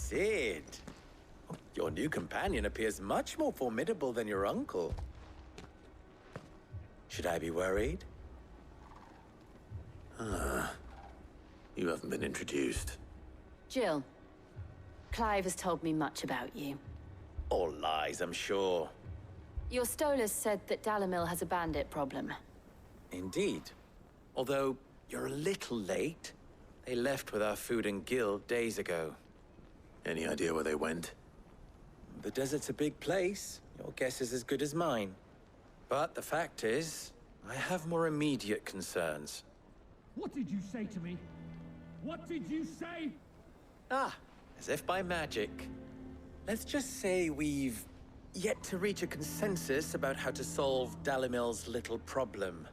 Sid. Your new companion appears much more formidable than your uncle. Should I be worried? You haven't been introduced. Jill, Clive has told me much about you. All lies, I'm sure. Your Stolas said that Dalamil has a bandit problem. Indeed. Although, you're a little late. They left with our food and guild days ago. Any idea where they went? The desert's a big place. Your guess is as good as mine. But the fact is, I have more immediate concerns. What did you say to me? What did you say? As if by magic. Let's just say we've yet to reach a consensus about how to solve Dalamil's little problem.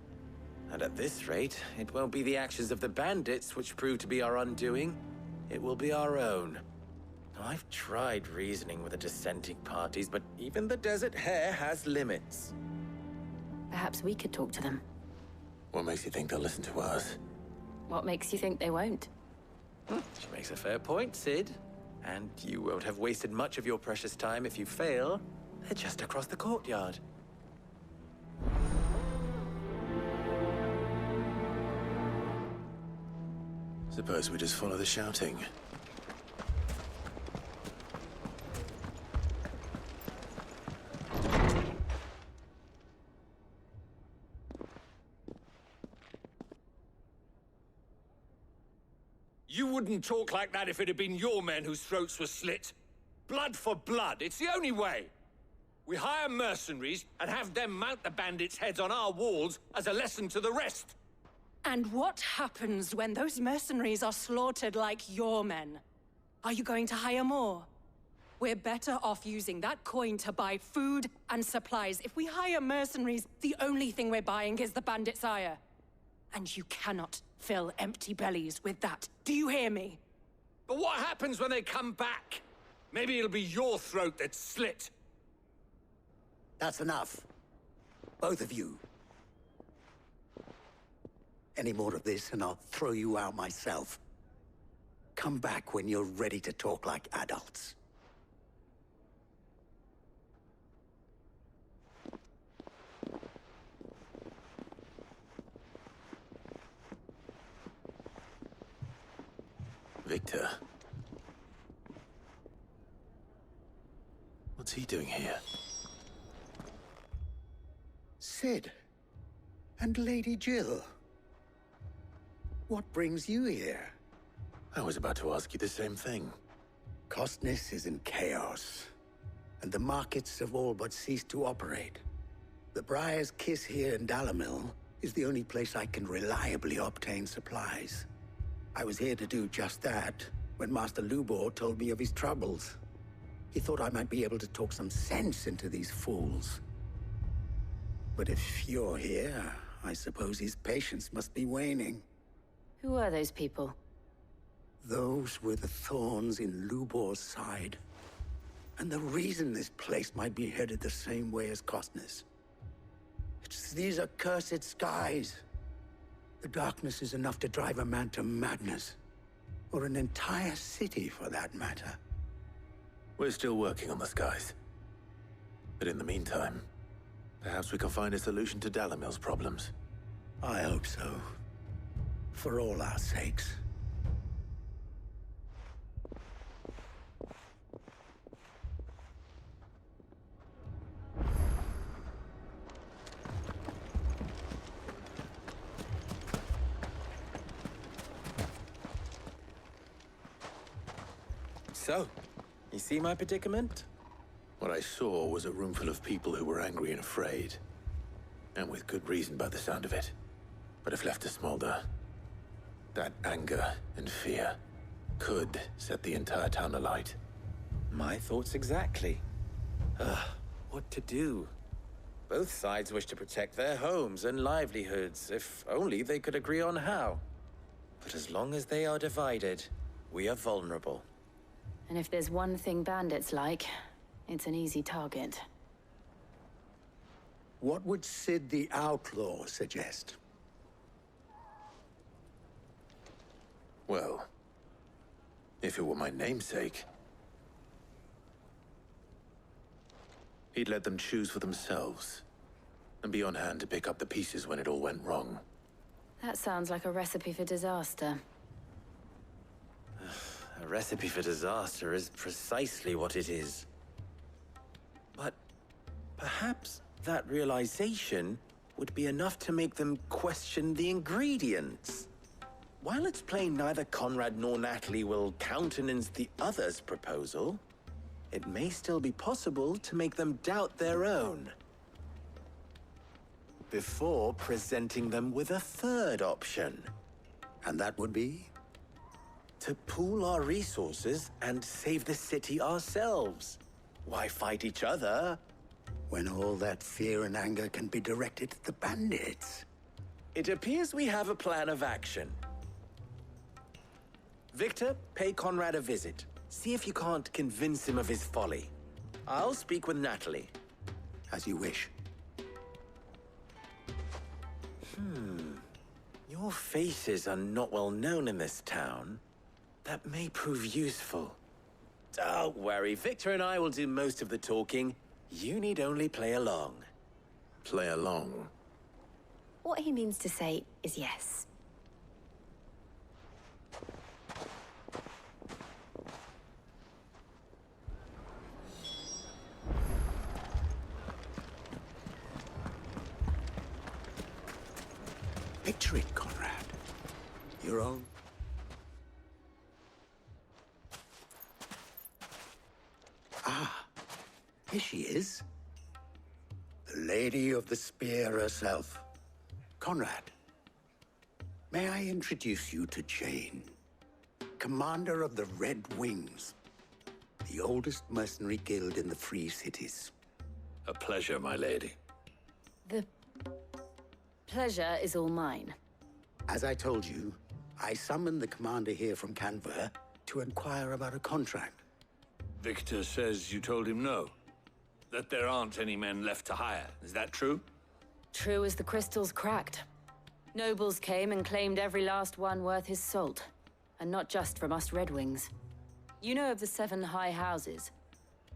And at this rate, it won't be the actions of the bandits which prove to be our undoing. It will be our own. I've tried reasoning with the dissenting parties, but even the Desert Hare has limits. Perhaps we could talk to them. What makes you think they'll listen to us? What makes you think they won't? She makes a fair point, Sid. And you won't have wasted much of your precious time if you fail. They're just across the courtyard. Suppose we just follow the shouting. You wouldn't talk like that if it had been your men whose throats were slit. Blood for blood, it's the only way. We hire mercenaries and have them mount the bandits' heads on our walls as a lesson to the rest. And what happens when those mercenaries are slaughtered like your men? Are you going to hire more? We're better off using that coin to buy food and supplies. If we hire mercenaries, the only thing we're buying is the bandits' ire. And you cannot fill empty bellies with that. Do you hear me? But what happens when they come back? Maybe it'll be your throat that's slit. That's enough. Both of you. Any more of this and I'll throw you out myself. Come back when you're ready to talk like adults. Victor. What's he doing here? Sid. And Lady Jill. What brings you here? I was about to ask you the same thing. Costness is in chaos, and the markets have all but ceased to operate. The Briar's Kiss here in Dalamil is the only place I can reliably obtain supplies. I was here to do just that when Master Lubor told me of his troubles. He thought I might be able to talk some sense into these fools. But if you're here, I suppose his patience must be waning. Who are those people? Those were the thorns in Lubor's side. And the reason this place might be headed the same way as Costness. It's these accursed skies. The darkness is enough to drive a man to madness. Or an entire city, for that matter. We're still working on the skies. But in the meantime, perhaps we can find a solution to Dalamil's problems. I hope so. For all our sakes. So, you see my predicament? What I saw was a room full of people who were angry and afraid. And with good reason by the sound of it. But if left to smolder, that anger and fear could set the entire town alight. My thoughts exactly. What to do? Both sides wish to protect their homes and livelihoods, if only they could agree on how. But as long as they are divided, we are vulnerable. And if there's one thing bandits like, it's an easy target. What would Sid the Outlaw suggest? Well, if it were my namesake, He'd let them choose for themselves, and be on hand to pick up the pieces when it all went wrong. That sounds like a recipe for disaster. A recipe for disaster is precisely what it is. But perhaps that realization would be enough to make them question the ingredients. While it's plain neither Conrad nor Natalie will countenance the other's proposal, it may still be possible to make them doubt their own before presenting them with a third option. And that would be? To pool our resources and save the city ourselves. Why fight each other When all that fear and anger can be directed at the bandits? It appears we have a plan of action. Victor, pay Conrad a visit. See if you can't convince him of his folly. I'll speak with Natalie. As you wish. Your faces are not well known in this town. That may prove useful. Don't worry, Victor and I will do most of the talking. You need only play along. Play along. What he means to say is yes. Picture it, Conrad. Your own. Ah, here she is. The Lady of the Spear herself. Conrad, may I introduce you to Jane, commander of the Red Wings, the oldest mercenary guild in the Free Cities. A pleasure, my lady. The pleasure is all mine. As I told you, I summoned the commander here from Canver to inquire about a contract. Victor says you told him no. That there aren't any men left to hire. Is that true? True as the crystals cracked. Nobles came and claimed every last one worth his salt. And not just from us Red Wings. You know of the 7 high houses.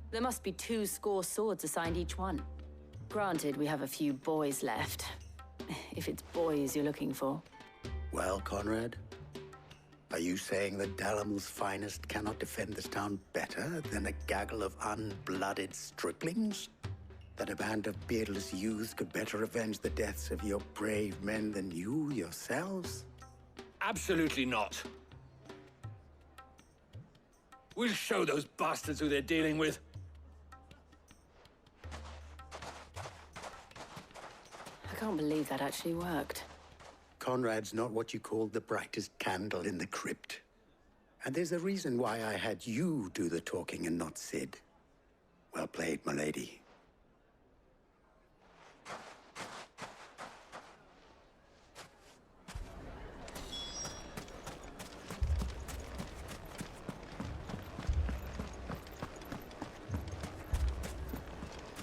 There must be 2 swords assigned each one. Granted, we have a few boys left. If it's boys you're looking for. Well, Conrad, are you saying that Dalamil's finest cannot defend this town better than a gaggle of unblooded striplings? That a band of beardless youths could better avenge the deaths of your brave men than you yourselves? Absolutely not. We'll show those bastards who they're dealing with. I can't believe that actually worked. Conrad's not what you call the brightest candle in the crypt. And there's a reason why I had you do the talking and not Sid. Well played, my lady.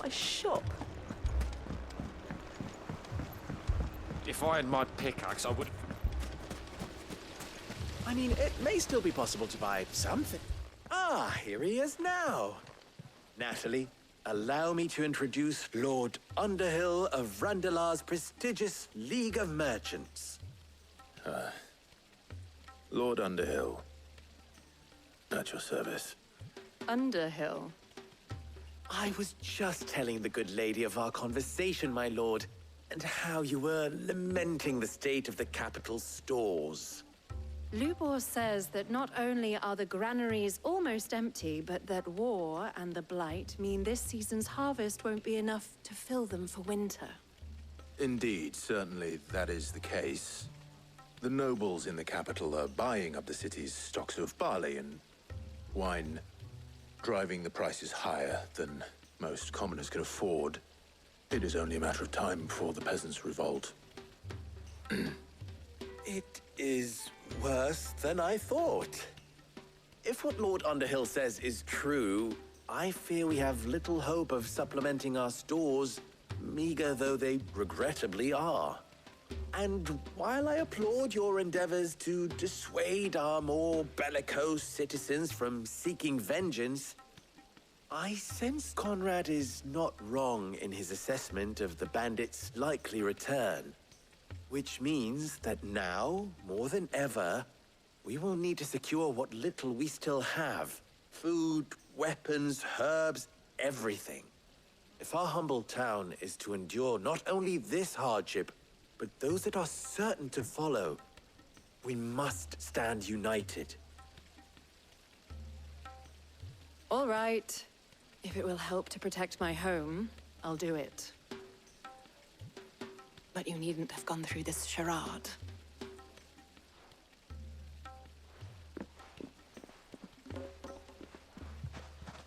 My shop. If I had my pickaxe, I would... I mean, it may still be possible to buy something. Ah, here he is now. Natalie, allow me to introduce Lord Underhill of Randalar's prestigious League of Merchants. Lord Underhill. At your service. Underhill. I was just telling the good lady of our conversation, my lord, and how you were lamenting the state of the capital's stores. Lubor says that not only are the granaries almost empty, but that war and the Blight mean this season's harvest won't be enough to fill them for winter. Indeed, certainly that is the case. The nobles in the capital are buying up the city's stocks of barley and wine, driving the prices higher than most commoners can afford. It is only a matter of time before the peasants revolt. It is worse than I thought. If what Lord Underhill says is true, I fear we have little hope of supplementing our stores, meager though they regrettably are. And while I applaud your endeavors to dissuade our more bellicose citizens from seeking vengeance, I sense Conrad is not wrong in his assessment of the bandits' likely return. Which means that now, more than ever, we will need to secure what little we still have. Food, weapons, herbs, everything. If our humble town is to endure not only this hardship, but those that are certain to follow, we must stand united. All right. If it will help to protect my home, I'll do it. But you needn't have gone through this charade.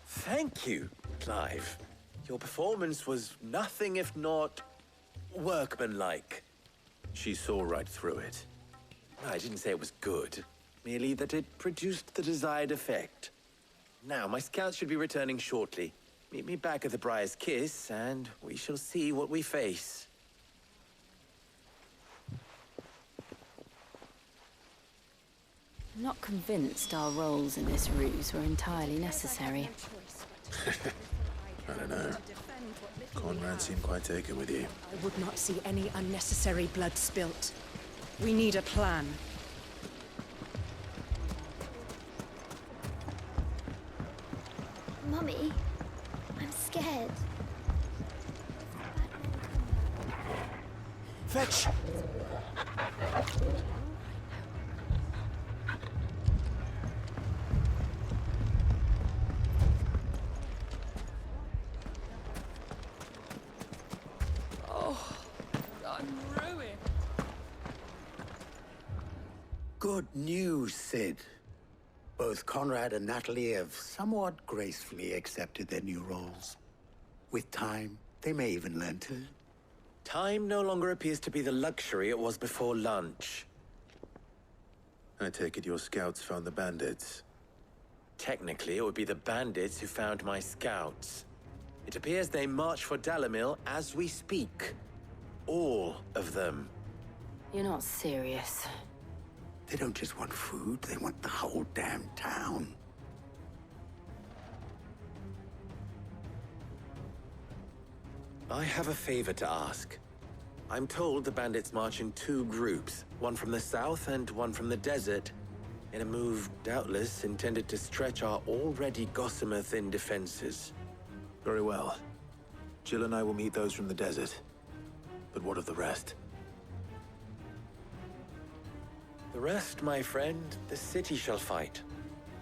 Thank you, Clive. Your performance was nothing if not workmanlike. She saw right through it. I didn't say it was good, merely that it produced the desired effect. Now, my scouts should be returning shortly. Meet me back at the Briar's Kiss, and we shall see what we face. I'm not convinced our roles in this ruse were entirely necessary. I don't know. Conrad seemed quite taken with you. I would not see any unnecessary blood spilt. We need a plan. Mummy, I'm scared. Fetch! Good news, Sid. Both Conrad and Natalie have somewhat gracefully accepted their new roles. With time, they may even learn to. Time no longer appears to be the luxury it was before lunch. I take it your scouts found the bandits. Technically, it would be the bandits who found my scouts. It appears they march for Dalimil as we speak. All of them. You're not serious. They don't just want food, they want the whole damn town. I have a favor to ask. I'm told the bandits march in two groups, one from the south and one from the desert, in a move doubtless intended to stretch our already gossamer-thin defenses. Very well. Jill and I will meet those from the desert. But what of the rest? The rest, my friend, the city shall fight.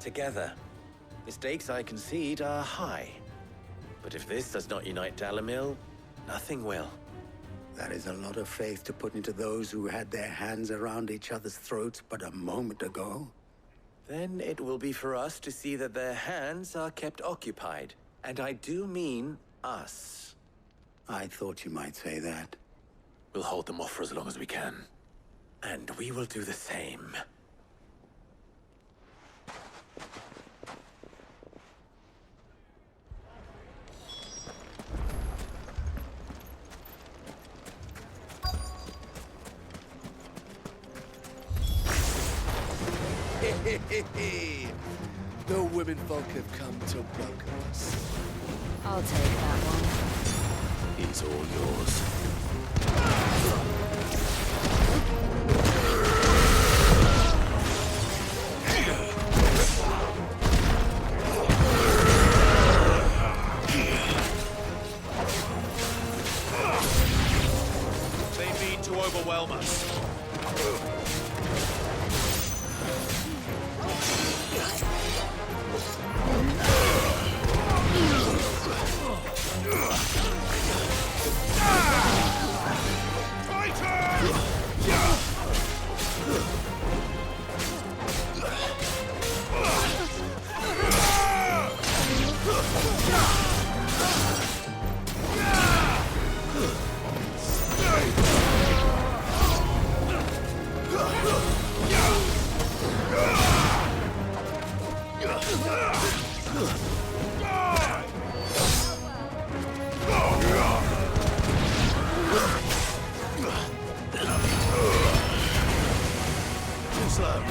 Together. Mistakes, I concede, are high. But if this does not unite Dalimil, nothing will. That is a lot of faith to put into those who had their hands around each other's throats but a moment ago. Then it will be for us to see that their hands are kept occupied. And I do mean us. I thought you might say that. We'll hold them off for as long as we can. And we will do the same. The women folk have come to welcome us. I'll take that one. He's all yours. They mean to overwhelm us. Too slow.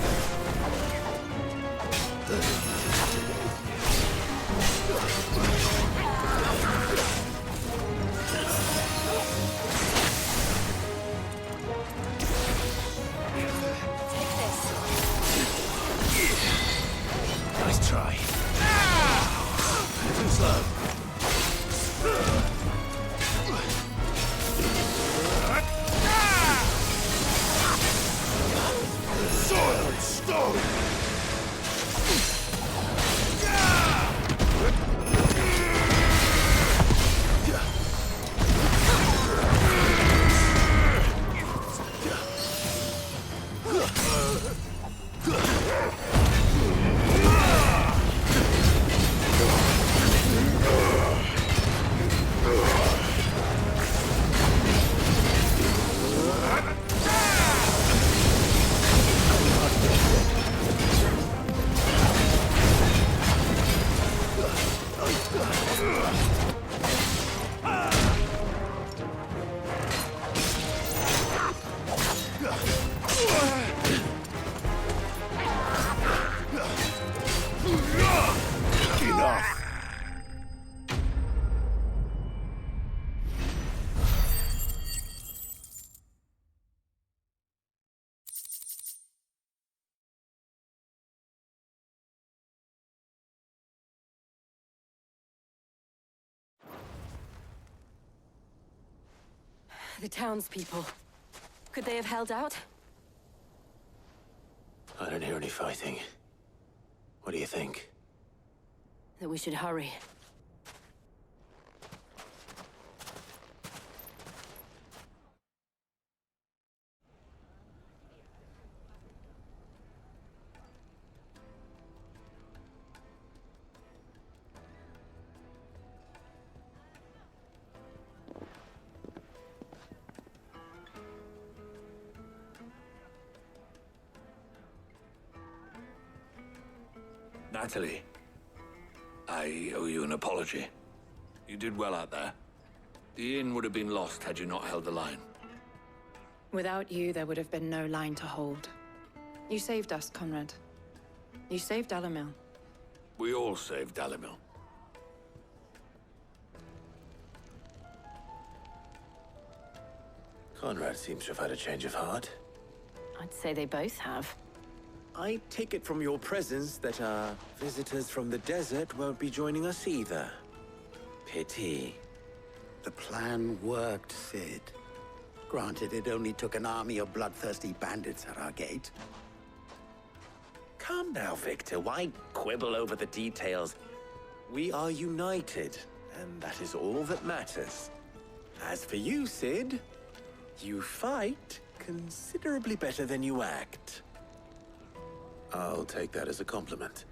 The townspeople. Could they have held out? I don't hear any fighting. What do you think? That we should hurry. Natalie, I owe you an apology. You did well out there. The inn would have been lost had you not held the line. Without you, there would have been no line to hold. You saved us, Conrad. You saved Dalimil. We all saved Dalimil. Conrad seems to have had a change of heart. I'd say they both have. I take it from your presence that our visitors from the desert won't be joining us either. Pity. The plan worked, Sid. Granted, it only took an army of bloodthirsty bandits at our gate. Calm now, Victor. Why quibble over the details? We are united, and that is all that matters. As for you, Sid, you fight considerably better than you act. I'll take that as a compliment.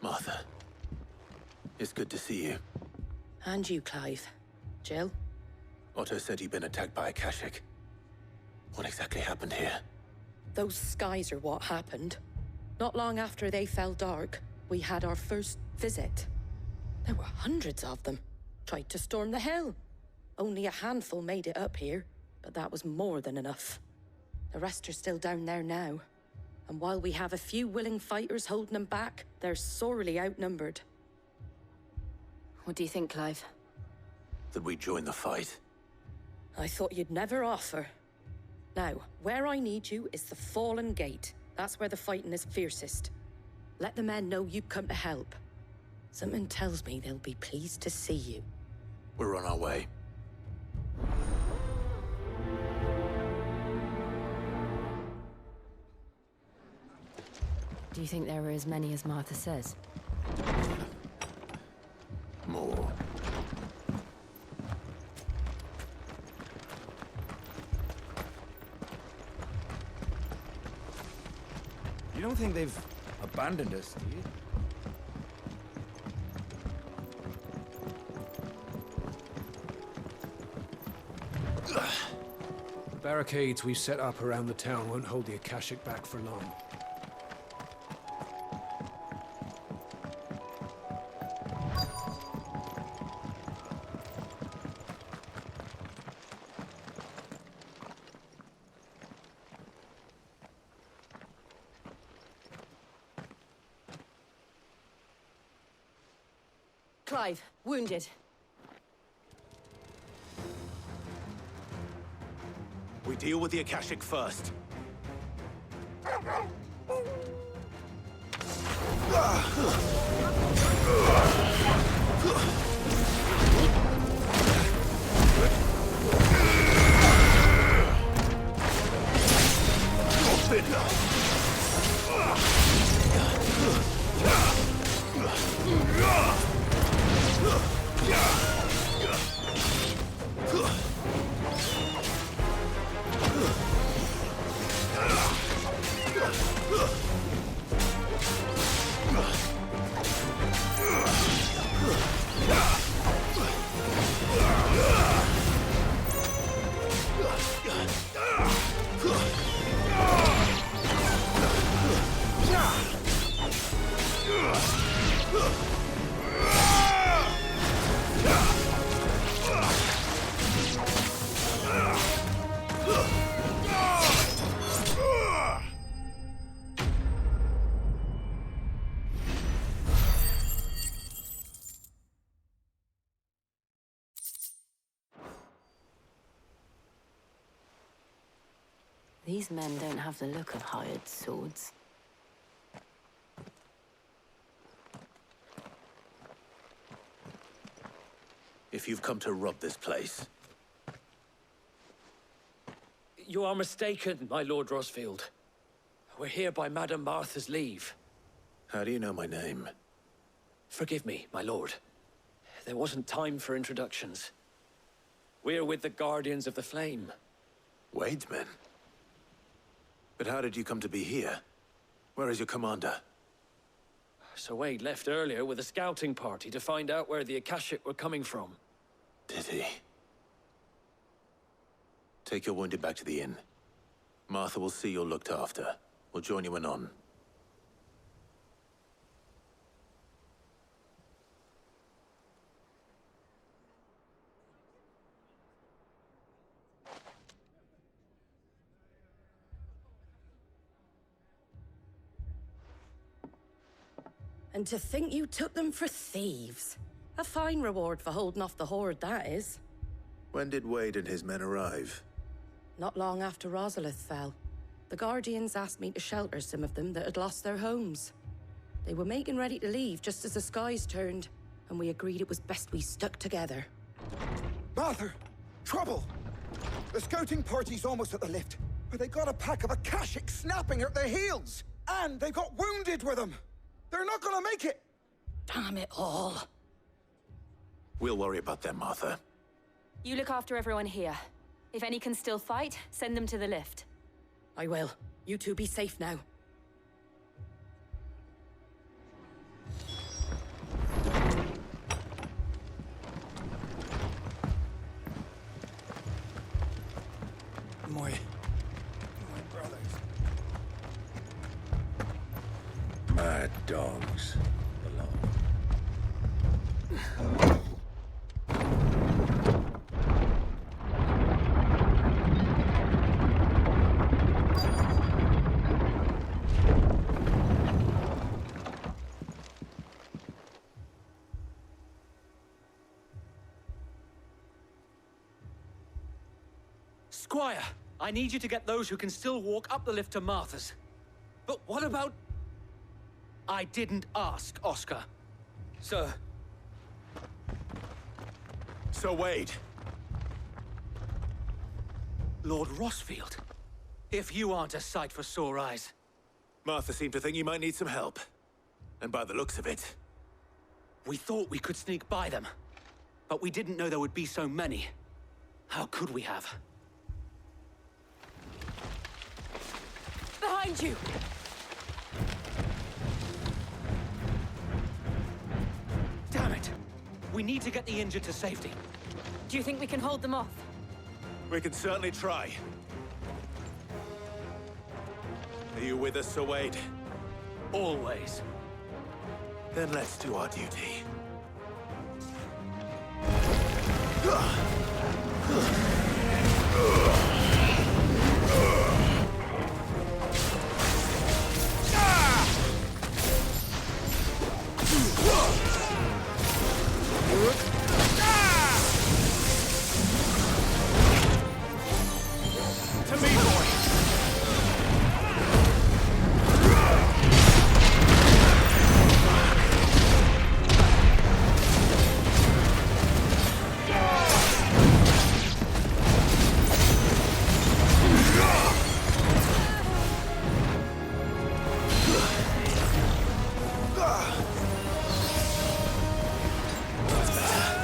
Martha, it's good to see you. And you, Clive. Jill? Otto said you'd been attacked by a Kashik. What exactly happened here? Those skies are what happened. Not long after they fell dark, we had our first visit. There were hundreds of them. Tried to storm the hill. Only a handful made it up here, but that was more than enough. The rest are still down there now. And while we have a few willing fighters holding them back, they're sorely outnumbered. What do you think, Clive? That we join the fight? I thought you'd never offer. Now, where I need you is the Fallen Gate. That's where the fighting is fiercest. Let the men know you've come to help. Something tells me they'll be pleased to see you. We're on our way. Do you think there are as many as Martha says? More. You don't think they've abandoned us, do you? The barricades we've set up around the town won't hold the Akashic back for long. Clive, wounded. We deal with the Akashic first. These men don't have the look of hired swords. If you've come to rob this place, You are mistaken, my Lord Rosfield. We're here by Madame Martha's leave. how do you know my name? Forgive me, my lord. There wasn't time for introductions. We're with the Guardians of the Flame. Wade's men? But how did you come to be here? Where is your commander? Sir Wade left earlier with a scouting party to find out where the Akashic were coming from. Did he? Take your wounded back to the inn. Martha will see you're looked after. We'll join you anon. And to think you took them for thieves. A fine reward for holding off the horde, that is. When did Wade and his men arrive? Not long after Rosalith fell. The Guardians asked me to shelter some of them that had lost their homes. They were making ready to leave just as the skies turned, and we agreed it was best we stuck together. Martha! Trouble! The scouting party's almost at the lift, but they got a pack of Akashic snapping at their heels! And they've got wounded with them! They're not gonna make it! Damn it all. We'll worry about them, Martha. You look after everyone here. If any can still fight, send them to the lift. I will. You two be safe now. My brothers. Mad dogs. Squire, I need you to get those who can still walk up the lift to Martha's. But what about... I didn't ask, Oscar. Sir. Sir Wade. Lord Rosfield. If you aren't a sight for sore eyes. Martha seemed to think you might need some help. And by the looks of it... We thought we could sneak by them. But we didn't know there would be so many. How could we have? Behind you! Damn it! We need to get the injured to safety. Do you think we can hold them off? We can certainly try. Are you with us, Sir Wade? Always. Then let's do our duty. To me, boy! That's better.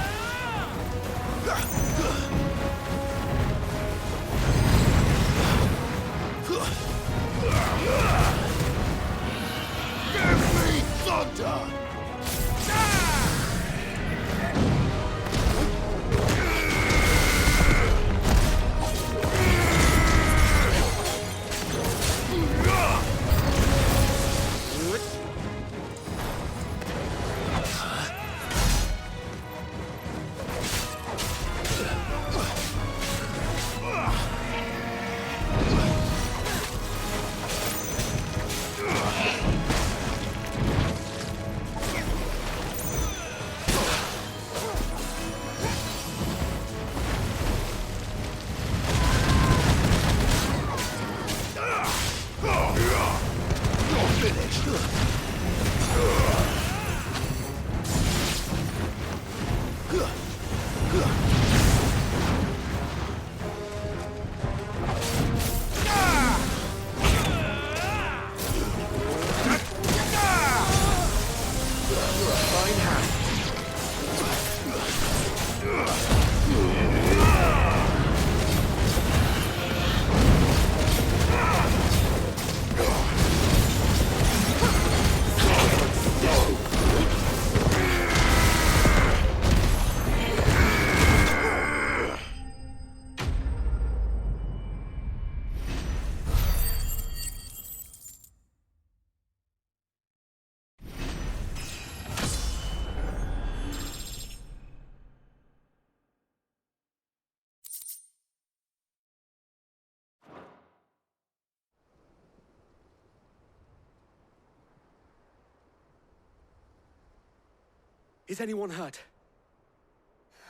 Is anyone hurt?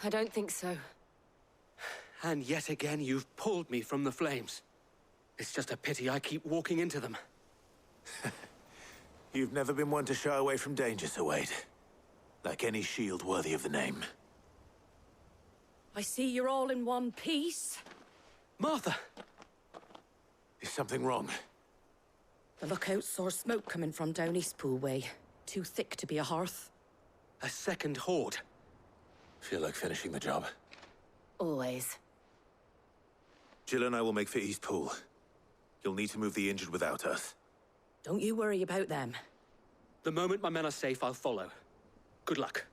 I don't think so. And yet again, you've pulled me from the flames. It's just a pity I keep walking into them. You've never been one to shy away from danger, Sir Wade. Like any shield worthy of the name. I see you're all in one piece. Martha! Is something wrong? The lookout saw smoke coming from down Eastpool way. Too thick to be a hearth. A second horde. Feel like finishing the job? Always. Jill and I will make for Eastpool. You'll need to move the injured without us. Don't you worry about them. The moment my men are safe, I'll follow. Good luck.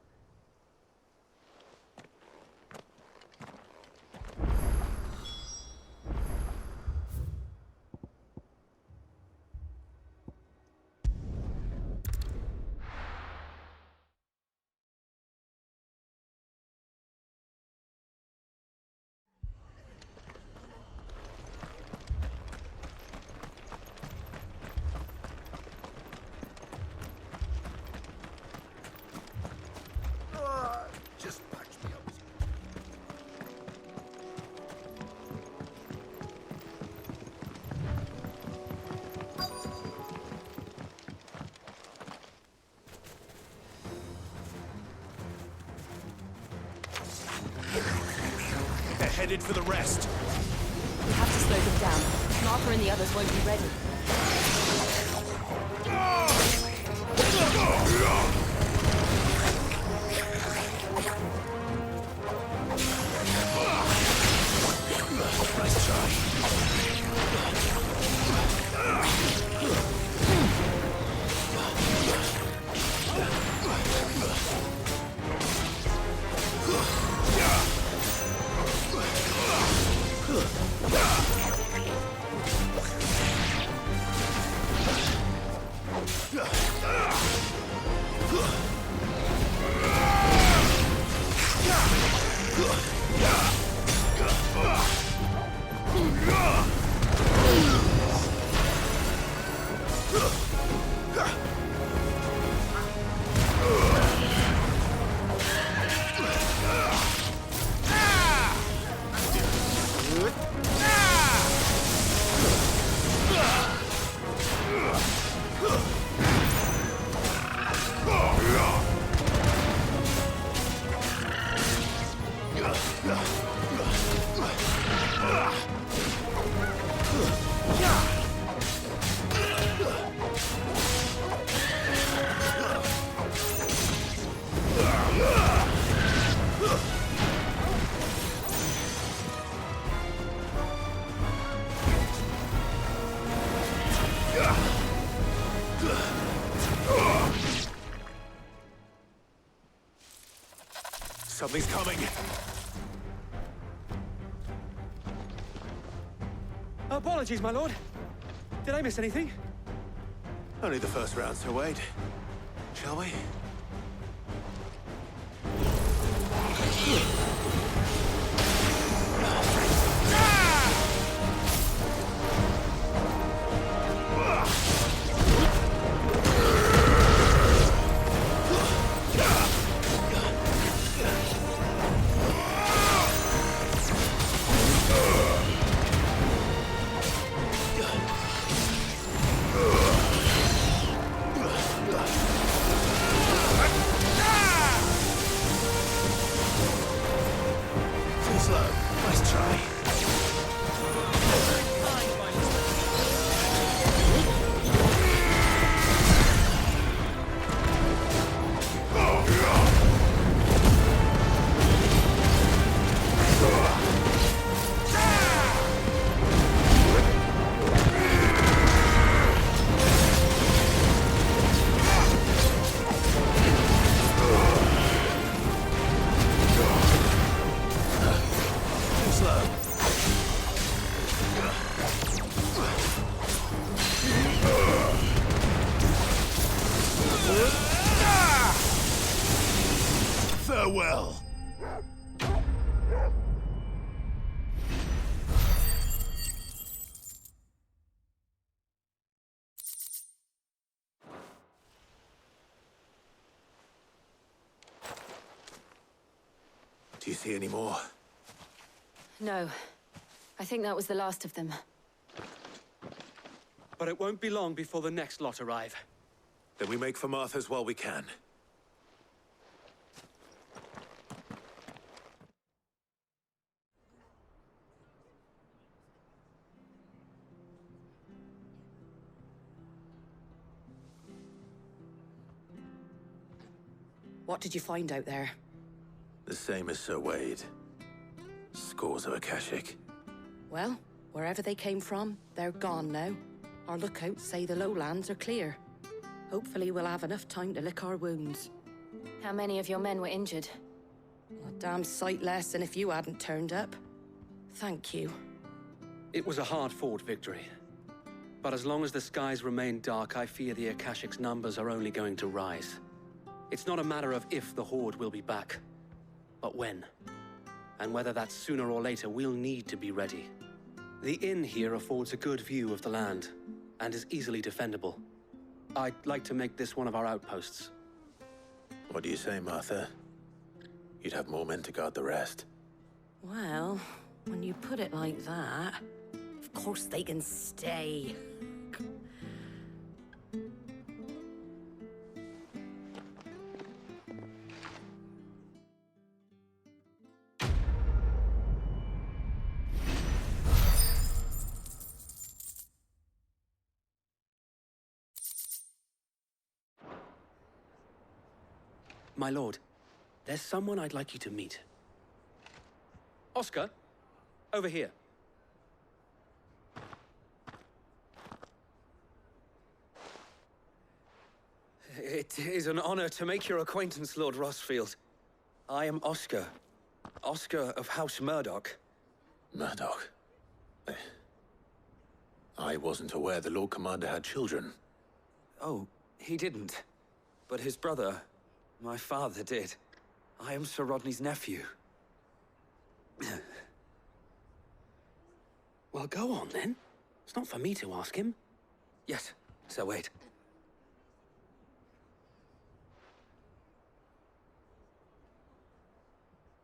They're headed for the rest. We have to slow them down. Martha and the others won't be ready. Nice try. Something's coming. Apologies, my lord. Did I miss anything? Only the first round, Sir Wade. Shall we? Farewell. Do you see any more? No. I think that was the last of them. But it won't be long before the next lot arrive. Then we make for Martha's while we can. What did you find out there? The same as Sir Wade. Scores of Akashic. Well, wherever they came from, they're gone now. Our lookouts say the lowlands are clear. Hopefully we'll have enough time to lick our wounds. How many of your men were injured? A damn sight less than if you hadn't turned up. Thank you. It was a hard-fought victory. But as long as the skies remain dark, I fear the Akashic's numbers are only going to rise. It's not a matter of if the Horde will be back, but when. And whether that's sooner or later, we'll need to be ready. The inn here affords a good view of the land, and is easily defendable. I'd like to make this one of our outposts. What do you say, Martha? You'd have more men to guard the rest. Well, when you put it like that, of course they can stay. My lord, there's someone I'd like you to meet. Oscar, over here. It is an honor to make your acquaintance, Lord Rossfield. I am Oscar. Oscar of House Murdoch. Murdoch? I wasn't aware the Lord Commander had children. Oh, he didn't. But his brother, my father, did. I am Sir Rodney's nephew. Well, go on, then. It's not for me to ask him. Yes, Sir Wade.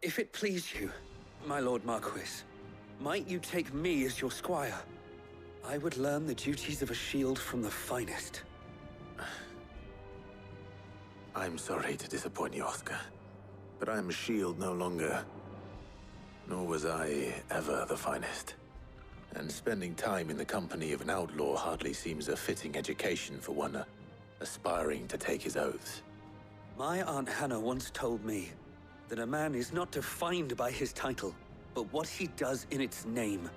If it please you, my Lord Marquis, might you take me as your squire? I would learn the duties of a shield from the finest. I'm sorry to disappoint you, Oscar, but I am a shield no longer. Nor was I ever the finest. And spending time in the company of an outlaw hardly seems a fitting education for one aspiring to take his oaths. My Aunt Hannah once told me that a man is not defined by his title, but what he does in its name.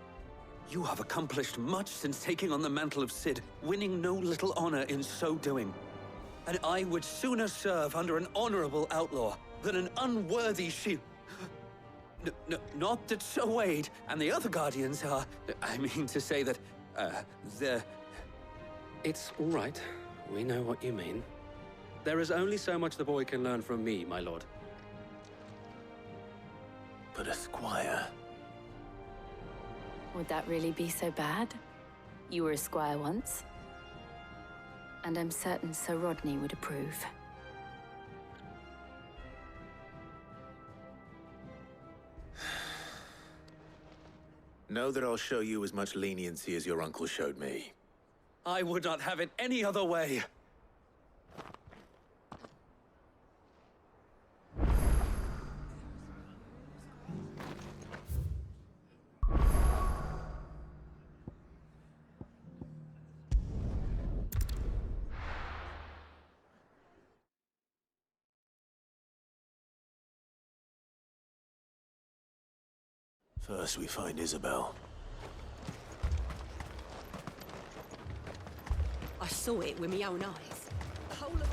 You have accomplished much since taking on the mantle of Cid, winning no little honor in so doing. And I would sooner serve under an honorable outlaw than an unworthy shield. Not that Sir Wade and the other Guardians are... I mean to say that, they're... It's all right. We know what you mean. There is only so much the boy can learn from me, my lord. But a squire... Would that really be so bad? You were a squire once. And I'm certain Sir Rodney would approve. Know that I'll show you as much leniency as your uncle showed me. I would not have it any other way. First we find Isabel. I saw it with my own eyes. The whole of...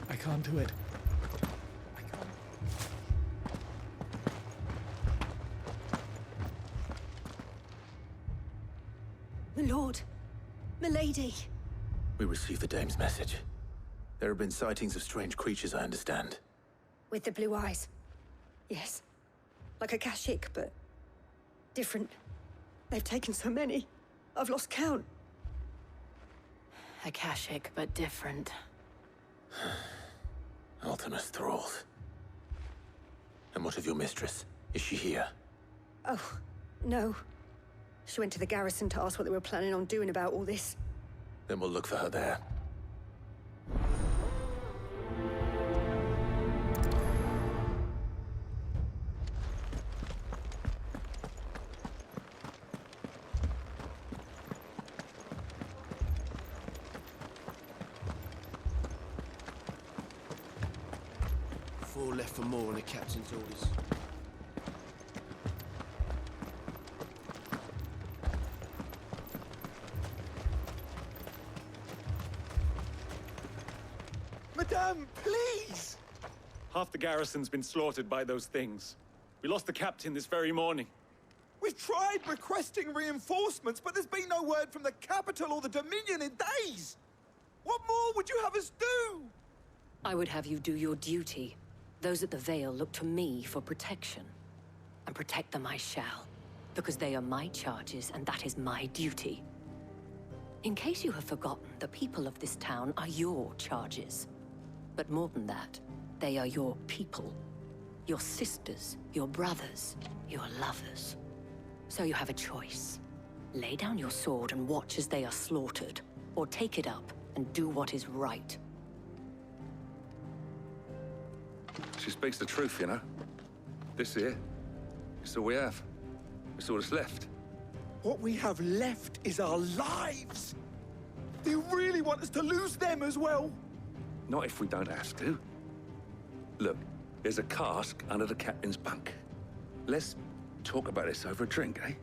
I can't do it. My lord. Milady. We received the dame's message. There have been sightings of strange creatures, I understand. With the blue eyes. Yes. Like a Kashik, but different. They've taken so many. I've lost count. Akashic, but different. Ultimus thralls. And what of your mistress? Is she here? Oh, no. She went to the garrison to ask what they were planning on doing about all this. Then we'll look for her there. Four left for more on the captain's orders. Madame, please! Half the garrison's been slaughtered by those things. We lost the captain this very morning. We've tried requesting reinforcements, but there's been no word from the capital or the Dominion in days! What more would you have us do? I would have you do your duty. Those at the Vale look to me for protection. And protect them I shall, because they are my charges and that is my duty. In case you have forgotten, the people of this town are your charges. But more than that, they are your people. Your sisters, your brothers, your lovers. So you have a choice. Lay down your sword and watch as they are slaughtered, or take it up and do what is right. She speaks the truth, you know. This here, it's all we have. It's all that's left. What we have left is our lives! Do you really want us to lose them as well? Not if we don't have to. Look, there's a cask under the captain's bunk. Let's talk about this over a drink, eh?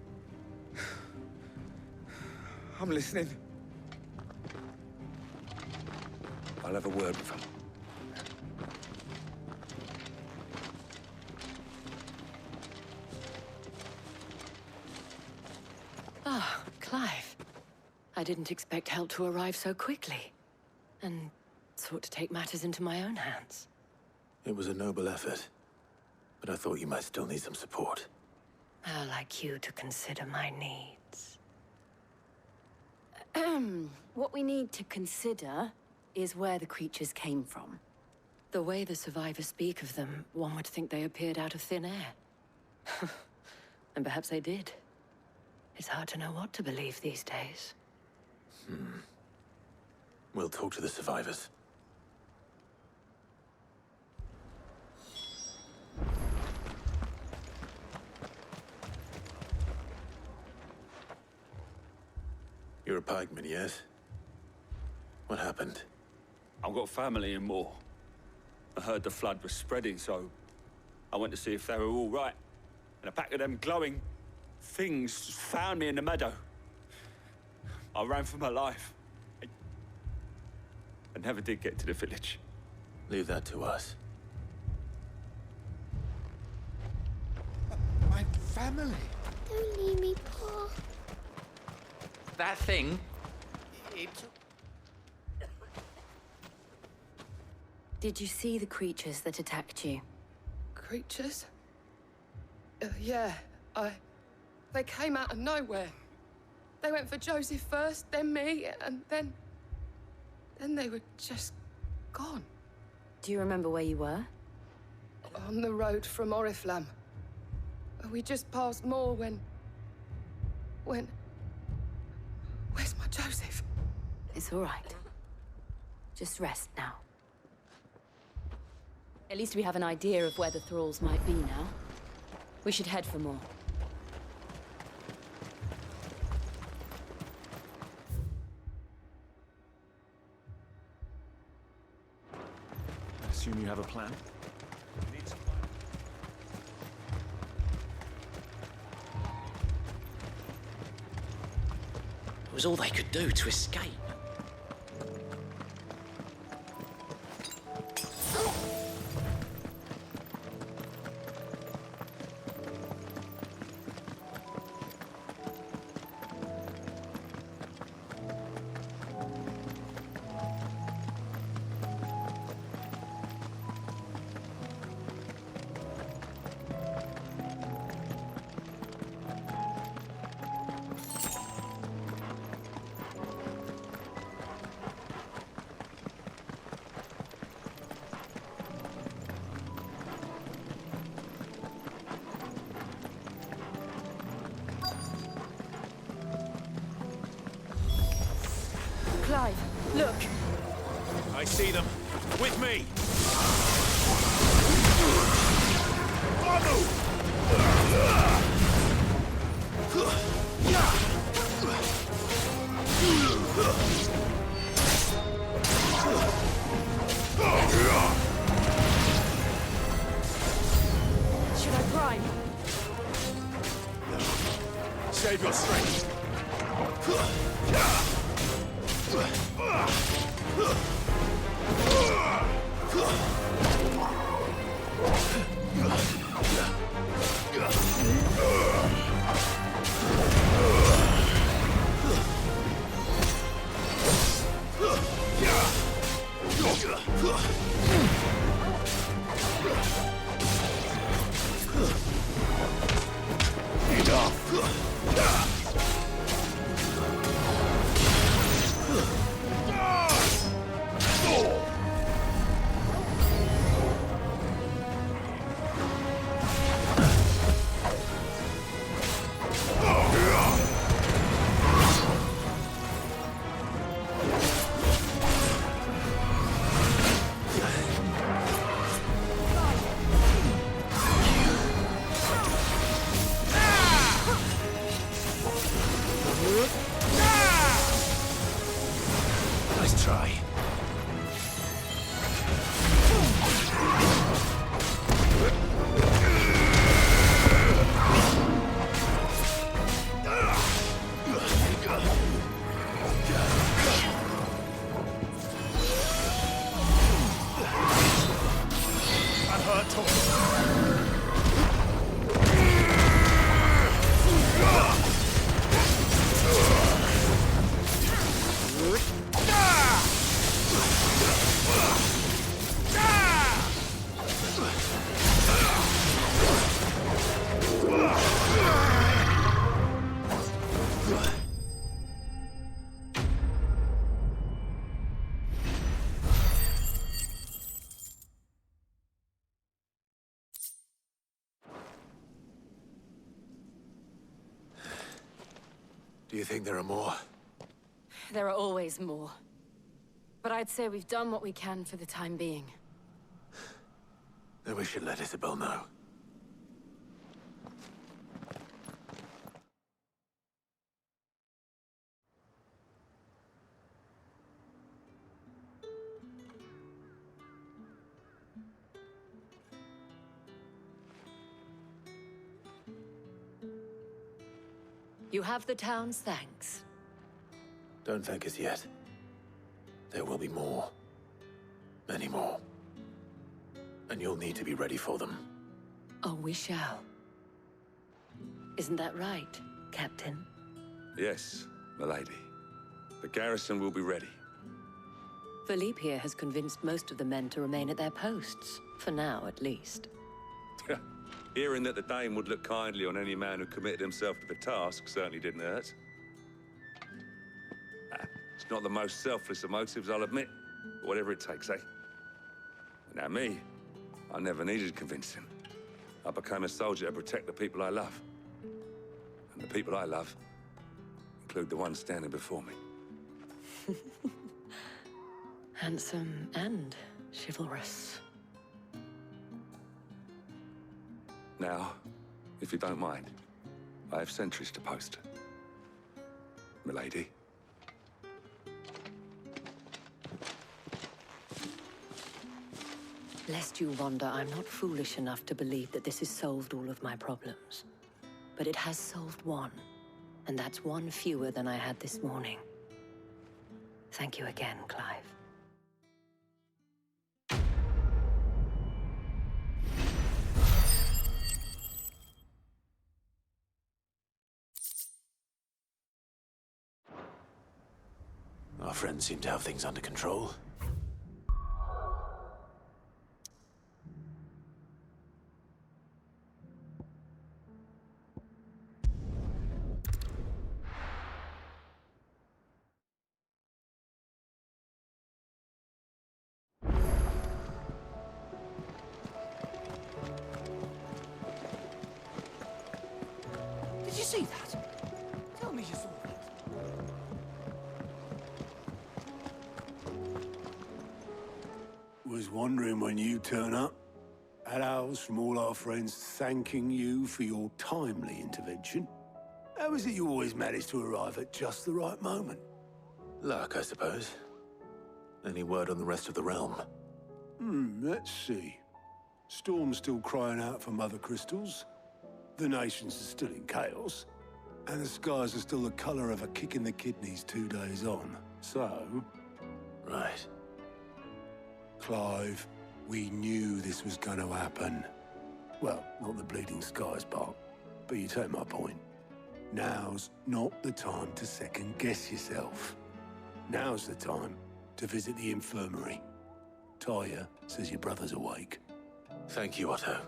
I'm listening. I'll have a word with him. Ah, Clive. I didn't expect help to arrive so quickly. And sought to take matters into my own hands. It was a noble effort, but I thought you might still need some support. I'd like you to consider my needs. What we need to consider is where the creatures came from. The way the survivors speak of them, one would think they appeared out of thin air. And perhaps they did. It's hard to know what to believe these days. We'll talk to the survivors. You're a pikeman, yes? What happened? I've got family in Moor. I heard the flood was spreading, so I went to see if they were all right. And a pack of them glowing things found me in the meadow. I ran for my life. I never did get to the village. Leave that to us. My family. Don't leave me, Paul. That thing? Did you see the creatures that attacked you? Creatures? Yeah, they came out of nowhere. They went for Joseph first, then me, and then they were just gone. Do you remember where you were? On the road from Oriflamme. We just passed Moor when... Where's my Joseph? It's all right. Just rest now. At least we have an idea of where the thralls might be now. We should head for more. I assume you have a plan? It was all they could do to escape. Look! I see them. With me! Should I prime? Save your strength. Nice try. That hurt, Tom. Do you think there are more? There are always more. But I'd say we've done what we can for the time being. Then we should let Isabel know. You have the town's thanks. Don't thank us yet. There will be more. Many more. And you'll need to be ready for them. Oh, we shall. Isn't that right, Captain? Yes, milady. The garrison will be ready. Philippe here has convinced most of the men to remain at their posts. For now, at least. Hearing that the Dane would look kindly on any man who committed himself to the task certainly didn't hurt. It's not the most selfless of motives, I'll admit. But whatever it takes, eh? Now me, I never needed convincing. I became a soldier to protect the people I love. And the people I love include the ones standing before me. Handsome and chivalrous. Now, if you don't mind, I have sentries to post. Milady. Lest you wonder, I'm not foolish enough to believe that this has solved all of my problems. But it has solved one, and that's one fewer than I had this morning. Thank you again, Clive. Our friends seem to have things under control. Did you see that? Tell me you saw that. wondering when you turn up. Had owls from all our friends thanking you for your timely intervention. How is it you always manage to arrive at just the right moment? Luck, I suppose. Any word on the rest of the realm? Let's see. Storm's still crying out for mother crystals. The nations are still in chaos. And the skies are still the color of a kick in the kidneys 2 days on. So... Right. Clive, we knew this was going to happen. Well, not the bleeding skies part, but you take my point. Now's not the time to second-guess yourself. Now's the time to visit the infirmary. Talia says your brother's awake. Thank you, Otto.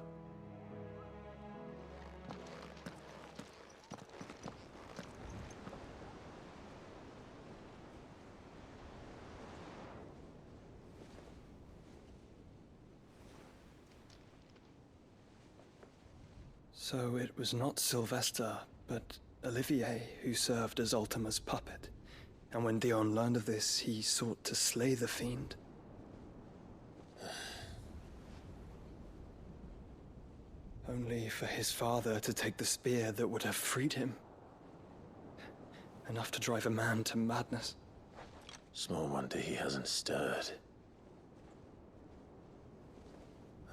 So it was not Sylvester, but Olivier who served as Ultima's puppet. And when Dion learned of this, he sought to slay the fiend. Only for his father to take the spear that would have freed him. Enough to drive a man to madness. Small wonder he hasn't stirred.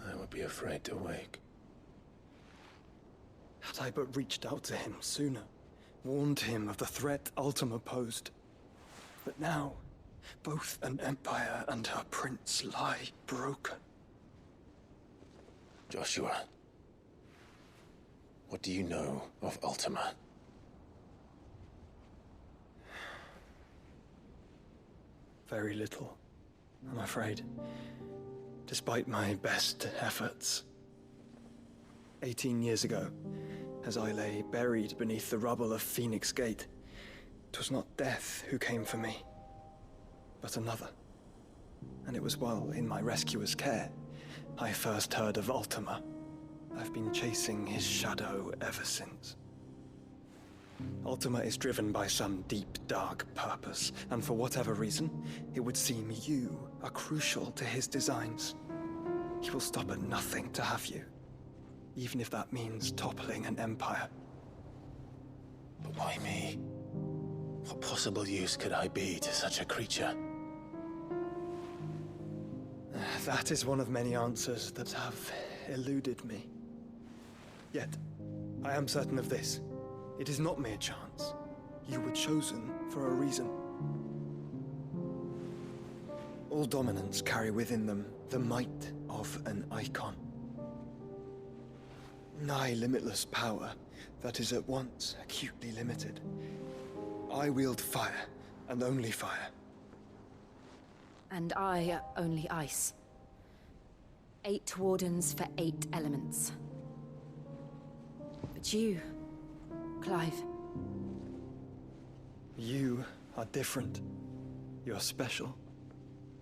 I would be afraid to wake. Had I but reached out to him sooner, warned him of the threat Ultima posed. But now, both an empire and her prince lie broken. Joshua, what do you know of Ultima? Very little, I'm afraid. Despite my best efforts. 18 years ago, as I lay buried beneath the rubble of Phoenix Gate, 'twas not death who came for me, but another. And it was while in my rescuer's care, I first heard of Ultima. I've been chasing his shadow ever since. Ultima is driven by some deep, dark purpose, and for whatever reason, it would seem you are crucial to his designs. He will stop at nothing to have you, even if that means toppling an empire. But why me? What possible use could I be to such a creature? That is one of many answers that have eluded me. Yet, I am certain of this. It is not mere chance. You were chosen for a reason. All dominants carry within them the might of an icon. Nigh limitless power that is at once acutely limited. I wield fire, and only fire. And I only ice. 8 wardens for 8 elements. But you, Clive. You are different. You're special.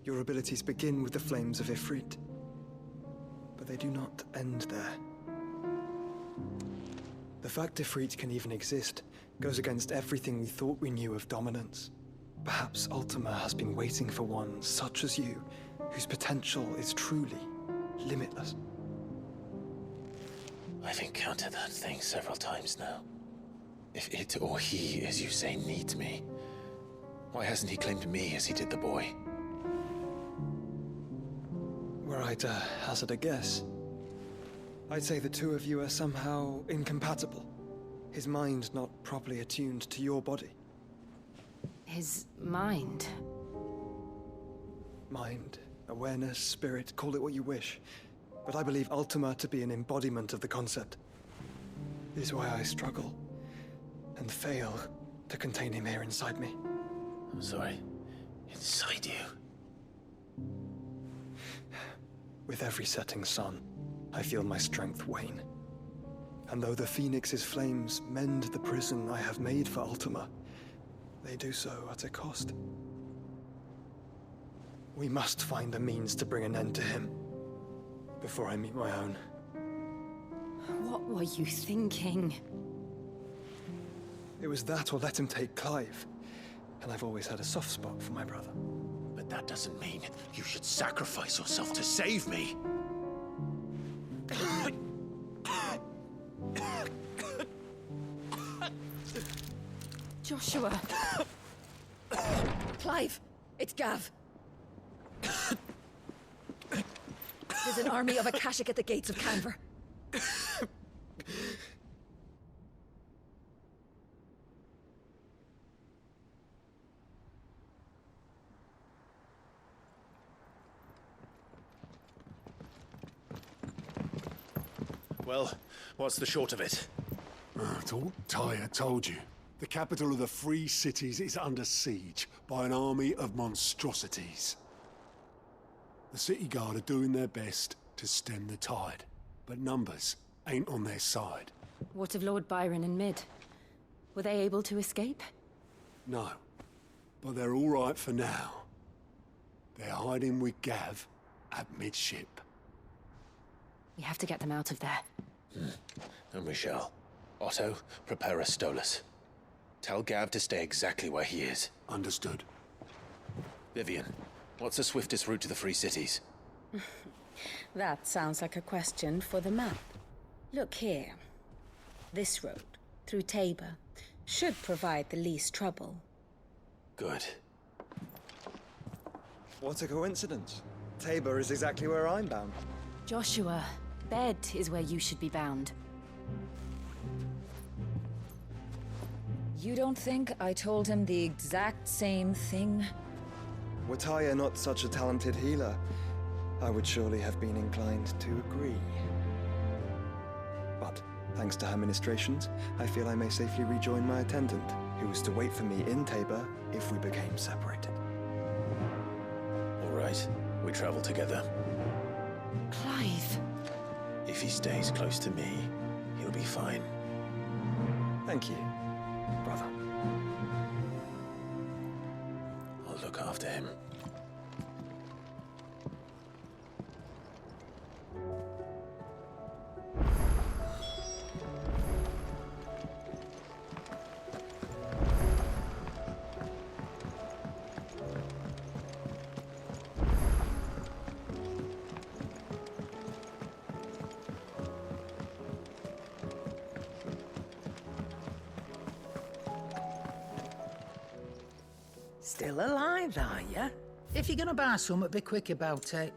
Your abilities begin with the flames of Ifrit. But they do not end there. The fact Ifrit can even exist goes against everything we thought we knew of dominance. Perhaps Ultima has been waiting for one such as you, whose potential is truly limitless. I've encountered that thing several times now. If it or he, as you say, needs me, why hasn't he claimed me as he did the boy? Were I to hazard a guess, I'd say the two of you are somehow incompatible. His mind not properly attuned to your body. His mind? Mind, awareness, spirit, call it what you wish. But I believe Ultima to be an embodiment of the concept. It is why I struggle and fail to contain him here inside me. I'm sorry. Inside you? With every setting sun, I feel my strength wane. And though the Phoenix's flames mend the prison I have made for Ultima, they do so at a cost. We must find a means to bring an end to him before I meet my own. What were you thinking? It was that or let him take Clive. And I've always had a soft spot for my brother. But But that doesn't mean you should sacrifice yourself to save me. Joshua. Clive, it's Gav. There's an army of Akashic at the gates of Canver. Well, what's the short of it? Thought Tyre told you. The capital of the Free Cities is under siege by an army of monstrosities. The city guard are doing their best to stem the tide, but numbers ain't on their side. What of Lord Byron and Mid? Were they able to escape? No, but they're all right for now. They're hiding with Gav at midship. We have to get them out of there. And we shall. Otto, prepare a Stolas. Tell Gav to stay exactly where he is. Understood. Vivian, what's the swiftest route to the Free Cities? That sounds like a question for the map. Look here. This road, through Tabor, should provide the least trouble. Good. What a coincidence. Tabor is exactly where I'm bound. Joshua, Bed is where you should be bound. You don't think I told him the exact same thing? Were Tyre not such a talented healer, I would surely have been inclined to agree. But, thanks to her ministrations, I feel I may safely rejoin my attendant, who was to wait for me in Tabor if we became separated. All right, we travel together. Clive. If he stays close to me, he'll be fine. Thank you, brother. I'll look after him. Still alive, are ya? If you're gonna buy something, be quick about it.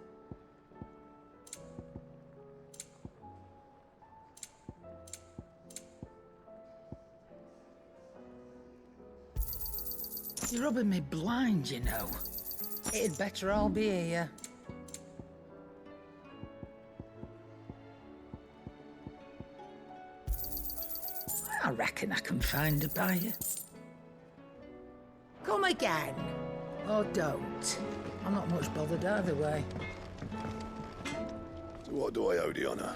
You're rubbing me blind, you know. It'd better all be here. I reckon I can find a buyer. Come again. Or don't. I'm not much bothered either way. So what do I owe the honour?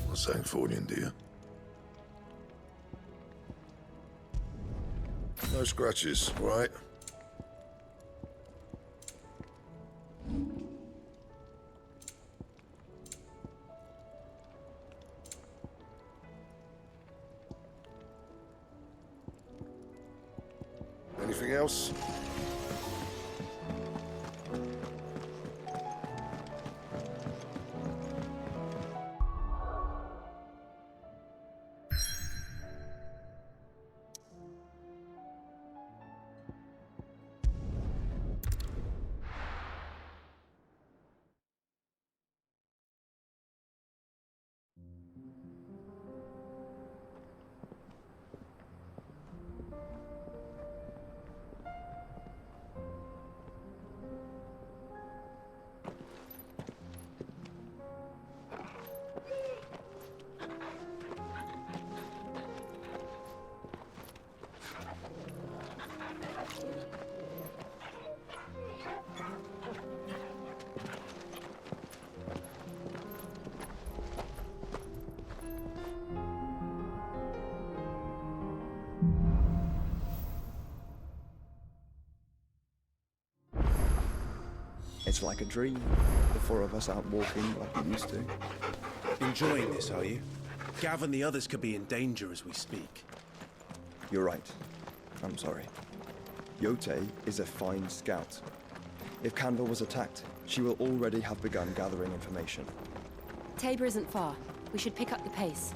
Not Sangfordian, do you? No scratches, right? Anything else? It's like a dream. The four of us out walking like we used to. Enjoying this, are you? Gav and the others could be in danger as we speak. You're right. I'm sorry. Yote is a fine scout. If Candle was attacked, she will already have begun gathering information. Tabor isn't far. We should pick up the pace.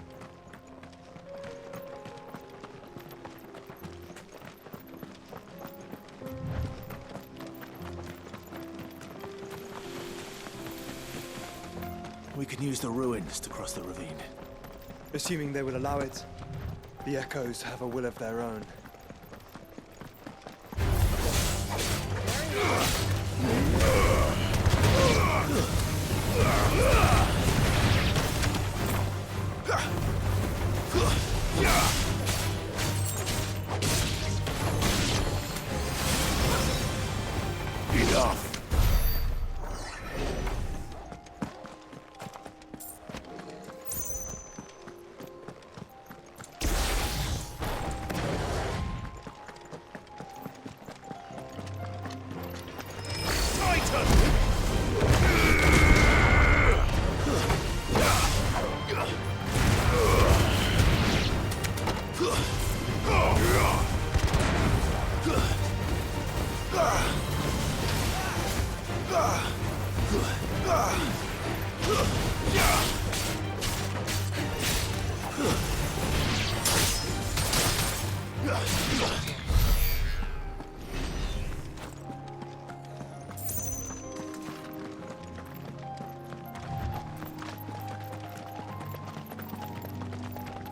We can use the ruins to cross the ravine. Assuming they will allow it, the Echoes have a will of their own. Enough!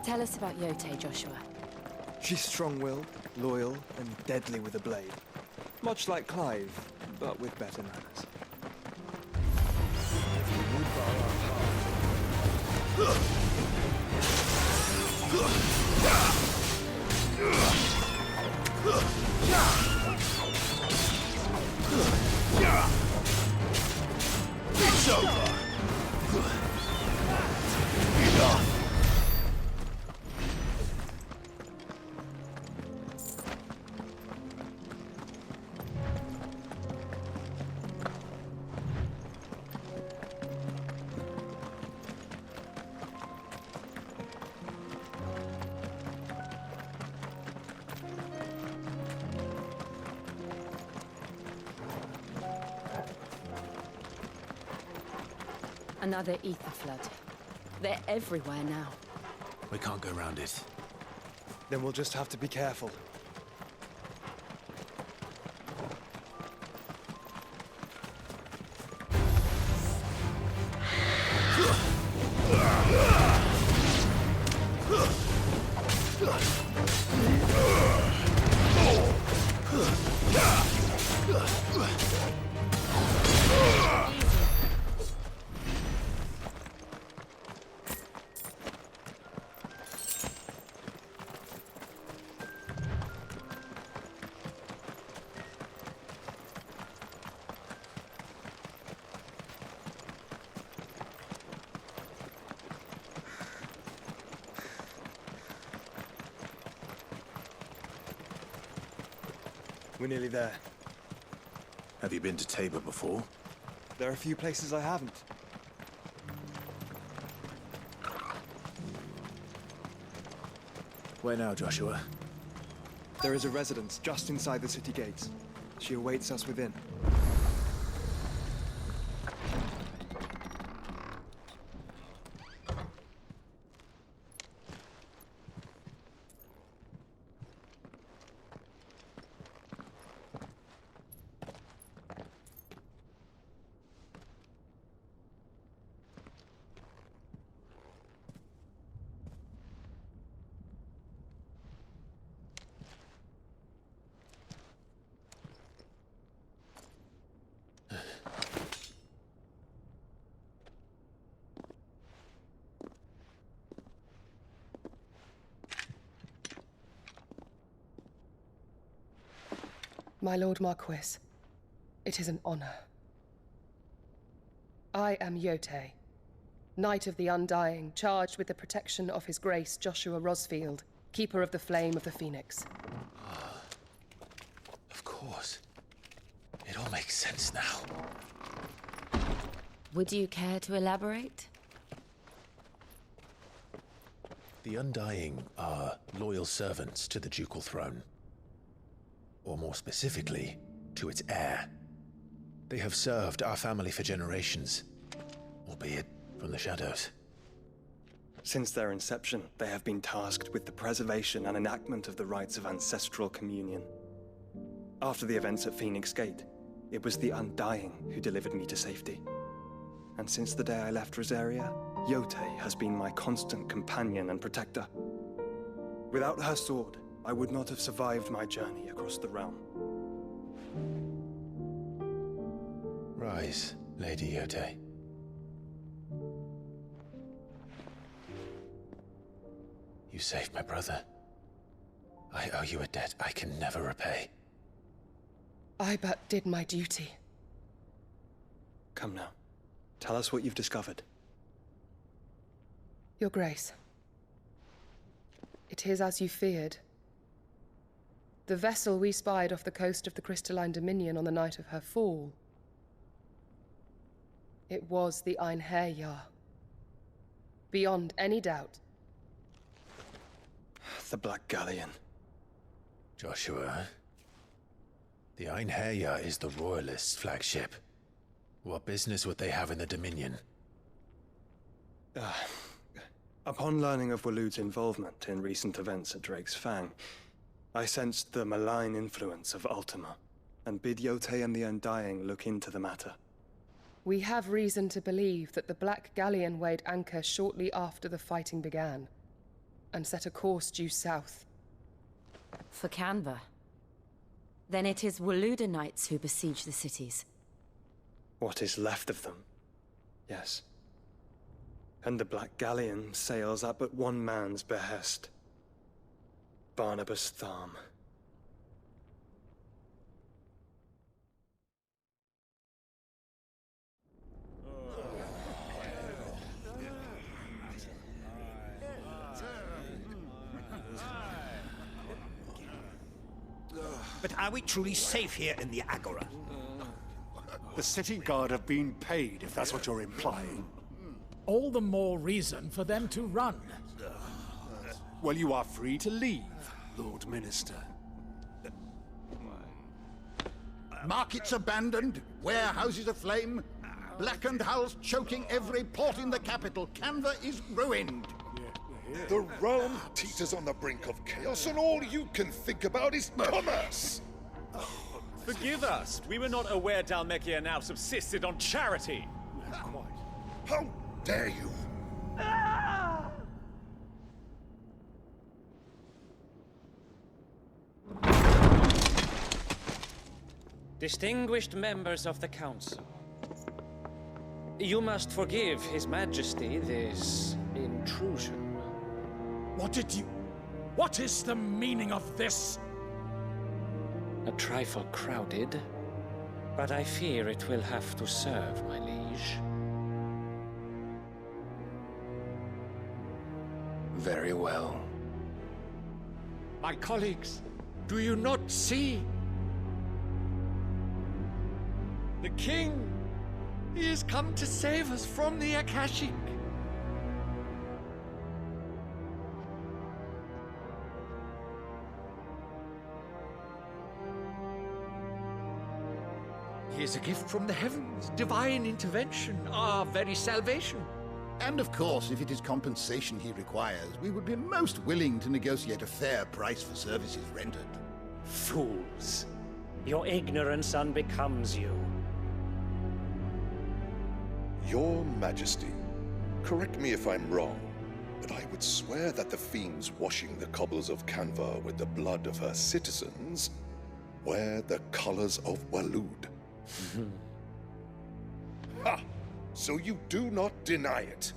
Tell us about Yote, Joshua. She's strong-willed, loyal, and deadly with a blade. Much like Clive, but with better manners. It's over! Enough! Another ether flood. They're everywhere now. We can't go around it. Then we'll just have to be careful. We're nearly there. Have you been to Tabor before? There are a few places I haven't. Where now, Joshua? There is a residence just inside the city gates. She awaits us within. My Lord Marquis, it is an honor. I am Yote, Knight of the Undying, charged with the protection of His Grace Joshua Rosfield, Keeper of the Flame of the Phoenix. Of course. It all makes sense now. Would you care to elaborate? The Undying are loyal servants to the ducal throne. or more specifically, to its heir. They have served our family for generations, albeit from the shadows. Since their inception, they have been tasked with the preservation and enactment of the rites of ancestral communion. After the events at Phoenix Gate, it was the Undying who delivered me to safety. And since the day I left Rosaria, Yotei has been my constant companion and protector. Without her sword, I would not have survived my journey across the realm. Rise, Lady Yotei. You saved my brother. I owe you a debt I can never repay. I but did my duty. Come now. Tell us what you've discovered. Your Grace. It is as you feared. The vessel we spied off the coast of the Crystalline Dominion on the night of her fall. It was the Einherjar. Beyond any doubt. The Black Galleon. Joshua, the Einherjar is the Royalists' flagship. What business would they have in the Dominion? Upon learning of Waloed's involvement in recent events at Drake's Fang, I sensed the malign influence of Ultima, and bid Yotei and the Undying look into the matter. We have reason to believe that the Black Galleon weighed anchor shortly after the fighting began, and set a course due south. For Canva. Then it is Waloed Knights who besiege the cities. What is left of them, yes. And the Black Galleon sails at but one man's behest. Barnabas Tharm. But are we truly safe here in the Agora? The city guard have been paid, if that's what you're implying. All the more reason for them to run. Well, you are free to leave, Lord Minister. Markets abandoned, warehouses aflame, blackened hulls choking every port in the capital. Canva is ruined. The realm teeters on the brink of chaos, and all you can think about is commerce! Forgive us. We were not aware Dhalmekia now subsisted on charity. How dare you! Distinguished members of the Council, you must forgive His Majesty this intrusion. What is the meaning of this? A trifle crowded, but I fear it will have to serve, my liege. Very well. My colleagues, do you not see? The King! He has come to save us from the Akashic! He is a gift from the heavens, divine intervention, our very salvation. And of course, if it is compensation he requires, we would be most willing to negotiate a fair price for services rendered. Fools. Your ignorance unbecomes you. Your Majesty, correct me if I'm wrong, but I would swear that the fiends washing the cobbles of Canva with the blood of her citizens wear the colors of Waloed. Ha! So you do not deny it.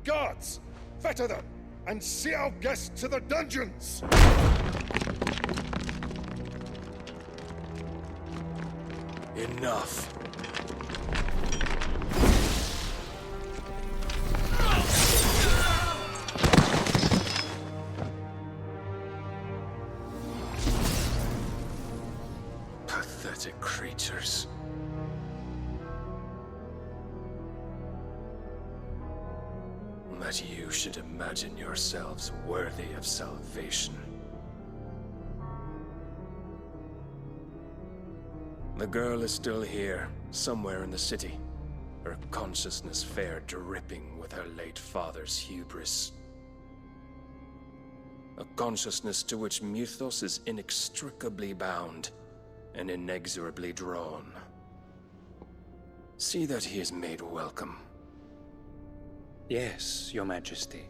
Guards, fetter them, and see our guests to the dungeons! Enough. Pathetic creatures. That you should imagine yourselves worthy of salvation. The girl is still here, somewhere in the city. Her consciousness fair dripping with her late father's hubris. A consciousness to which Mythos is inextricably bound and inexorably drawn. See that he is made welcome. Yes, Your Majesty.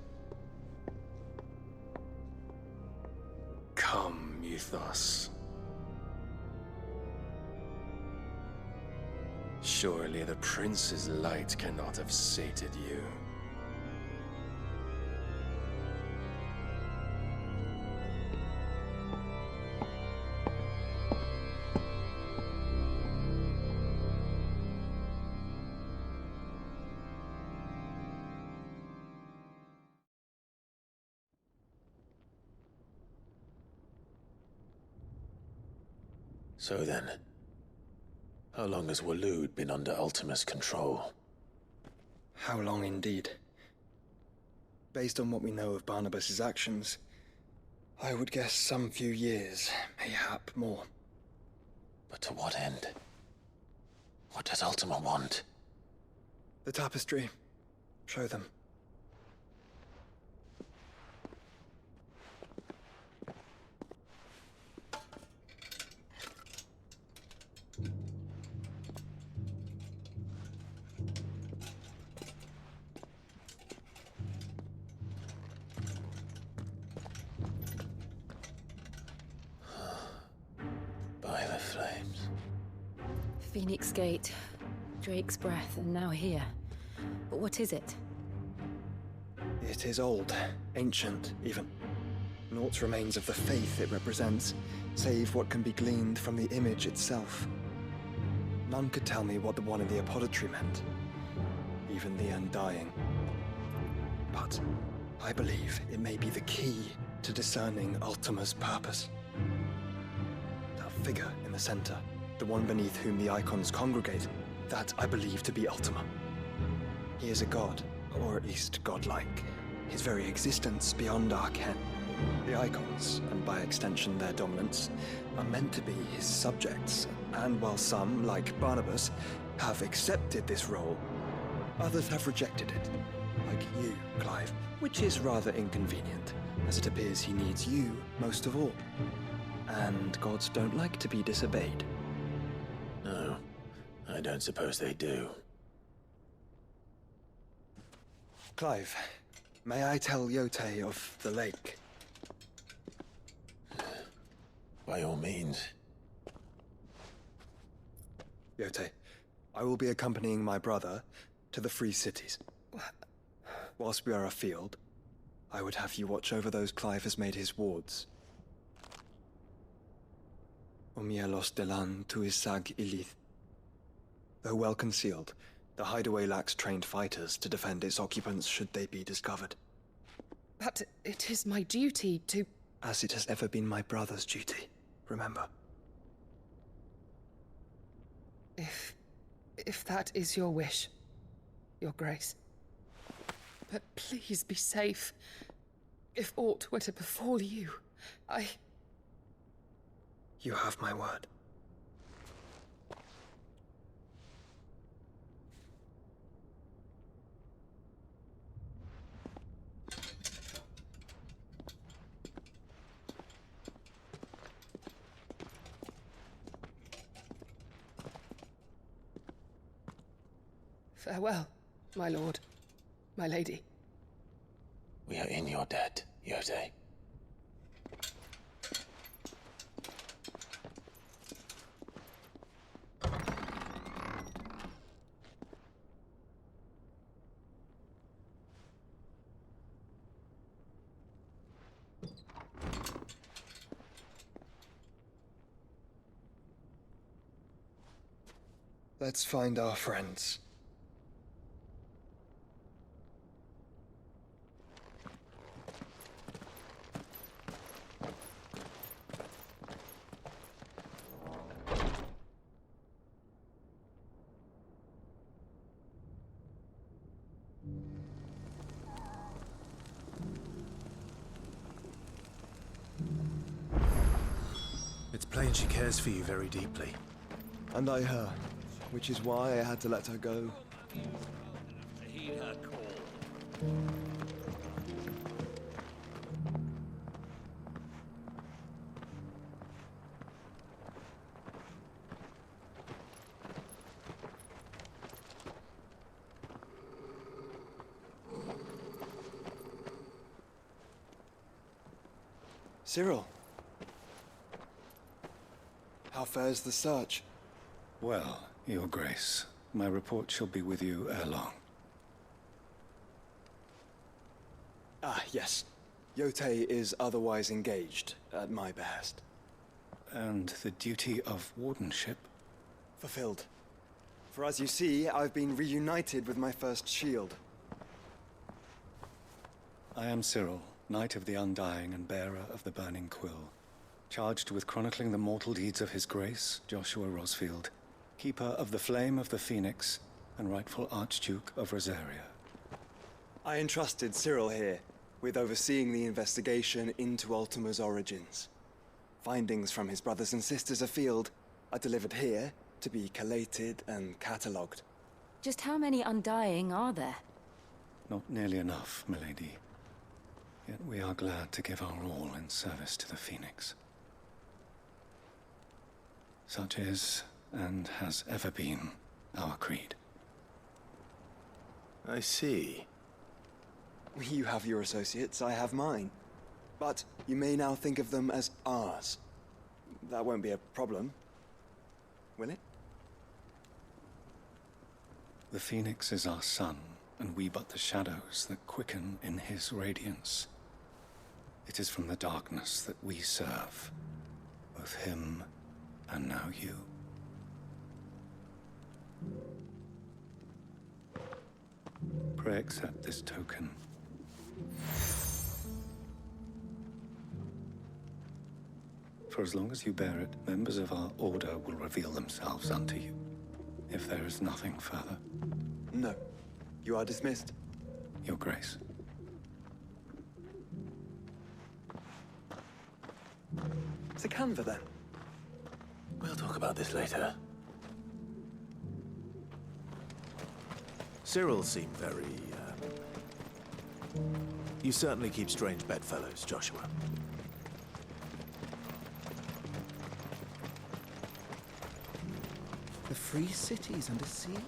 Come, Mythos. Surely the prince's light cannot have sated you. So then, how long has Waloed been under Ultima's control? How long indeed? Based on what we know of Barnabas's actions, I would guess some few years, mayhap more. But to what end? What does Ultima want? The tapestry. Show them. By the flames. Phoenix Gate, Drake's Breath, and now here. But what is it? It is old, ancient, even. Naught remains of the faith it represents, save what can be gleaned from the image itself. None could tell me what the one in the apothecary meant, even the Undying. But I believe it may be the key to discerning Ultima's purpose. That figure in the center, the one beneath whom the icons congregate, that I believe to be Ultima. He is a god, or at least godlike. His very existence beyond our ken. The icons, and by extension their dominants, are meant to be his subjects, and while some, like Barnabas, have accepted this role, others have rejected it, like you, Clive, which is rather inconvenient, as it appears he needs you most of all. And gods don't like to be disobeyed. No, I don't suppose they do. Clive, may I tell Yote of the lake? By all means. Yote, I will be accompanying my brother to the Free Cities. Whilst we are afield, I would have you watch over those Clive has made his wards. Omielos delan tuisag ilith. Though well concealed, the hideaway lacks trained fighters to defend its occupants should they be discovered. But it is my duty to... As it has ever been my brother's duty, remember. If that is your wish, Your Grace. But please be safe. If aught were to befall you, You have my word. Farewell, my lord, my lady. We are in your debt, Yote. Let's find our friends. It's plain she cares for you very deeply. And I her, which is why I had to let her go. Heed her call. Cyril. How fares the search? Well, Your Grace, my report shall be with you ere long. Ah, yes. Yotei is otherwise engaged, at my behest. And the duty of wardenship? Fulfilled. For as you see, I've been reunited with my first shield. I am Cyril, Knight of the Undying and bearer of the Burning Quill, charged with chronicling the mortal deeds of His Grace, Joshua Rosfield, Keeper of the Flame of the Phoenix, and rightful Archduke of Rosaria. I entrusted Cyril here with overseeing the investigation into Ultima's origins. Findings from his brothers and sisters afield are delivered here to be collated and catalogued. Just how many Undying are there? Not nearly enough, milady. Yet we are glad to give our all in service to the Phoenix. Such is, and has ever been, our creed. I see. You have your associates, I have mine. But you may now think of them as ours. That won't be a problem, will it? The Phoenix is our sun, and we but the shadows that quicken in his radiance. It is from the darkness that we serve, both him and now you. Pray accept this token. For as long as you bear it, members of our order will reveal themselves unto you, if there is nothing further. No. You are dismissed. Your Grace. To Canva, then. We'll talk about this later. Cyril seemed very, You certainly keep strange bedfellows, Joshua. The free cities under siege?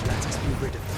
Let us be rid of them.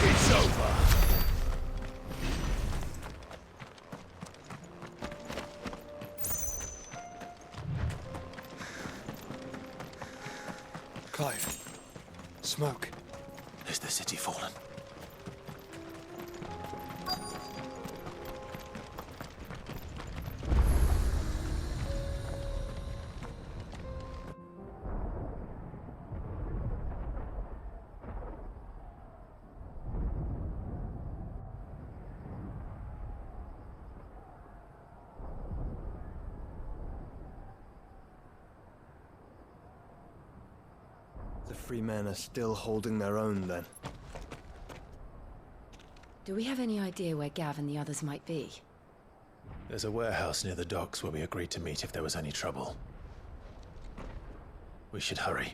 It's over. Clive. Smoke. Is the city fallen? free men are still holding their own, then. Do we have any idea where Gav and the others might be? There's a warehouse near the docks where we agreed to meet if there was any trouble. We should hurry.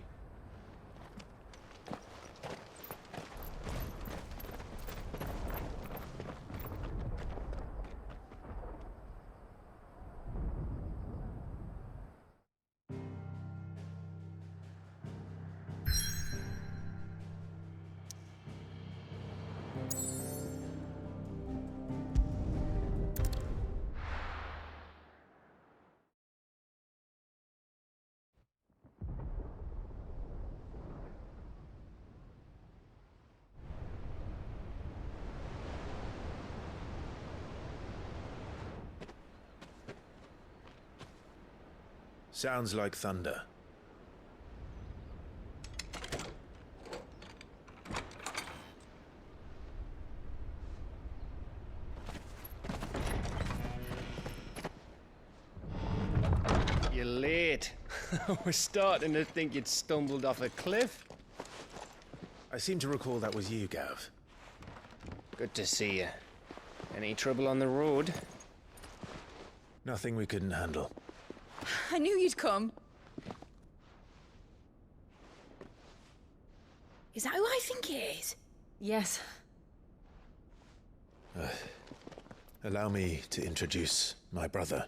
Sounds like thunder. You're late. We're starting to think you'd stumbled off a cliff. I seem to recall that was you, Gav. Good to see you. Any trouble on the road? Nothing we couldn't handle. I knew you'd come. Is that who I think it is? Yes. Allow me to introduce my brother,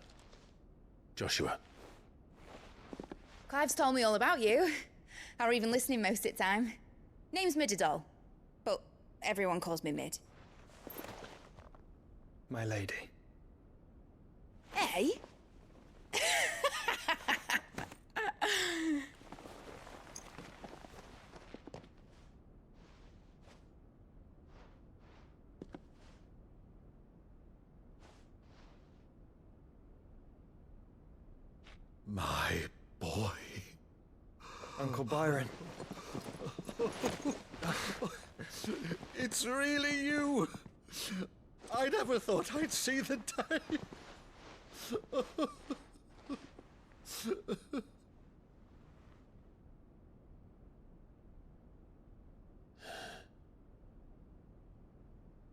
Joshua. Clive's told me all about you. Or even listening most of the time. Name's Midadol, but everyone calls me Mid. My lady. Hey? My boy. Uncle Byron. It's really you. I never thought I'd see the day.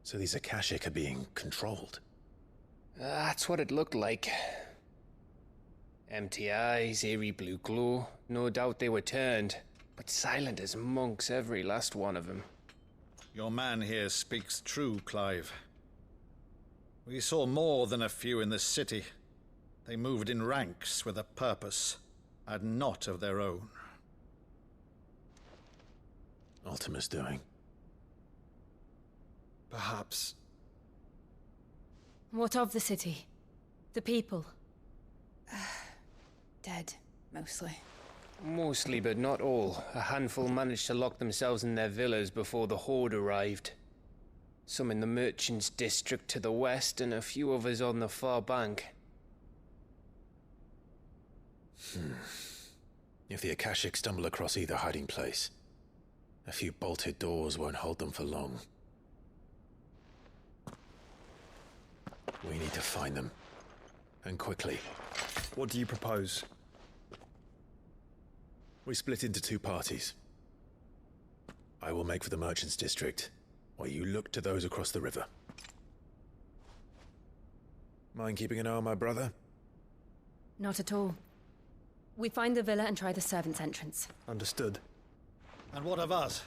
So these Akashic are being controlled? That's what it looked like. Empty eyes, eerie blue glow. No doubt they were turned, but silent as monks, every last one of them. Your man here speaks true, Clive. We saw more than a few in the city. They moved in ranks with a purpose, and not of their own. Ultima's doing. Perhaps. What of the city? The people? Dead, mostly. Mostly, but not all. A handful managed to lock themselves in their villas before the Horde arrived. Some in the Merchants' District to the west, and a few others on the far bank. If the Akashic stumble across either hiding place, a few bolted doors won't hold them for long. We need to find them. And quickly. What do you propose? We split into two parties. I will make for the Merchants' District, while you look to those across the river. Mind keeping an eye on my brother? Not at all. We find the villa and try the servants' entrance. Understood. And what of us?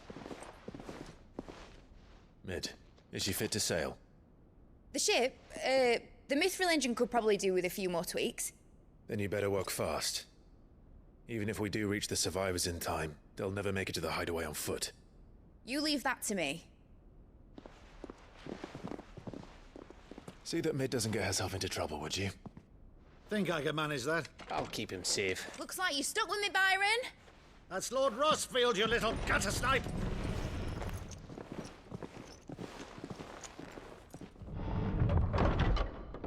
Mid, is she fit to sail? The ship, the Mithril engine could probably do with a few more tweaks. Then you better work fast. Even if we do reach the survivors in time, they'll never make it to the hideaway on foot. You leave that to me. See that Mid doesn't get herself into trouble, would you? Think I can manage that? I'll keep him safe. Looks like you stuck with me, Byron. That's Lord Rossfield, you little gutter snipe!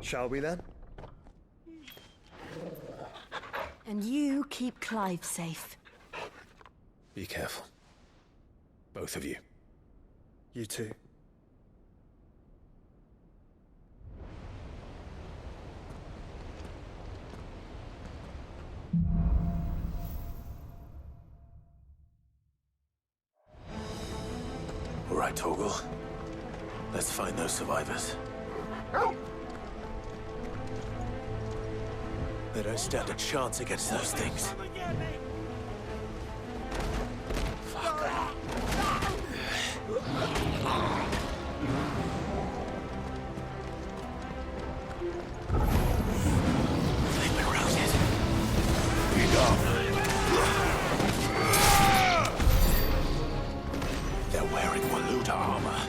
Shall we then? And you keep Clive safe. Be careful. Both of you. You too. right, Torgal. Let's find those survivors. They don't stand a chance against those things. They've been routed. Be gone. They're wearing Waluda armor.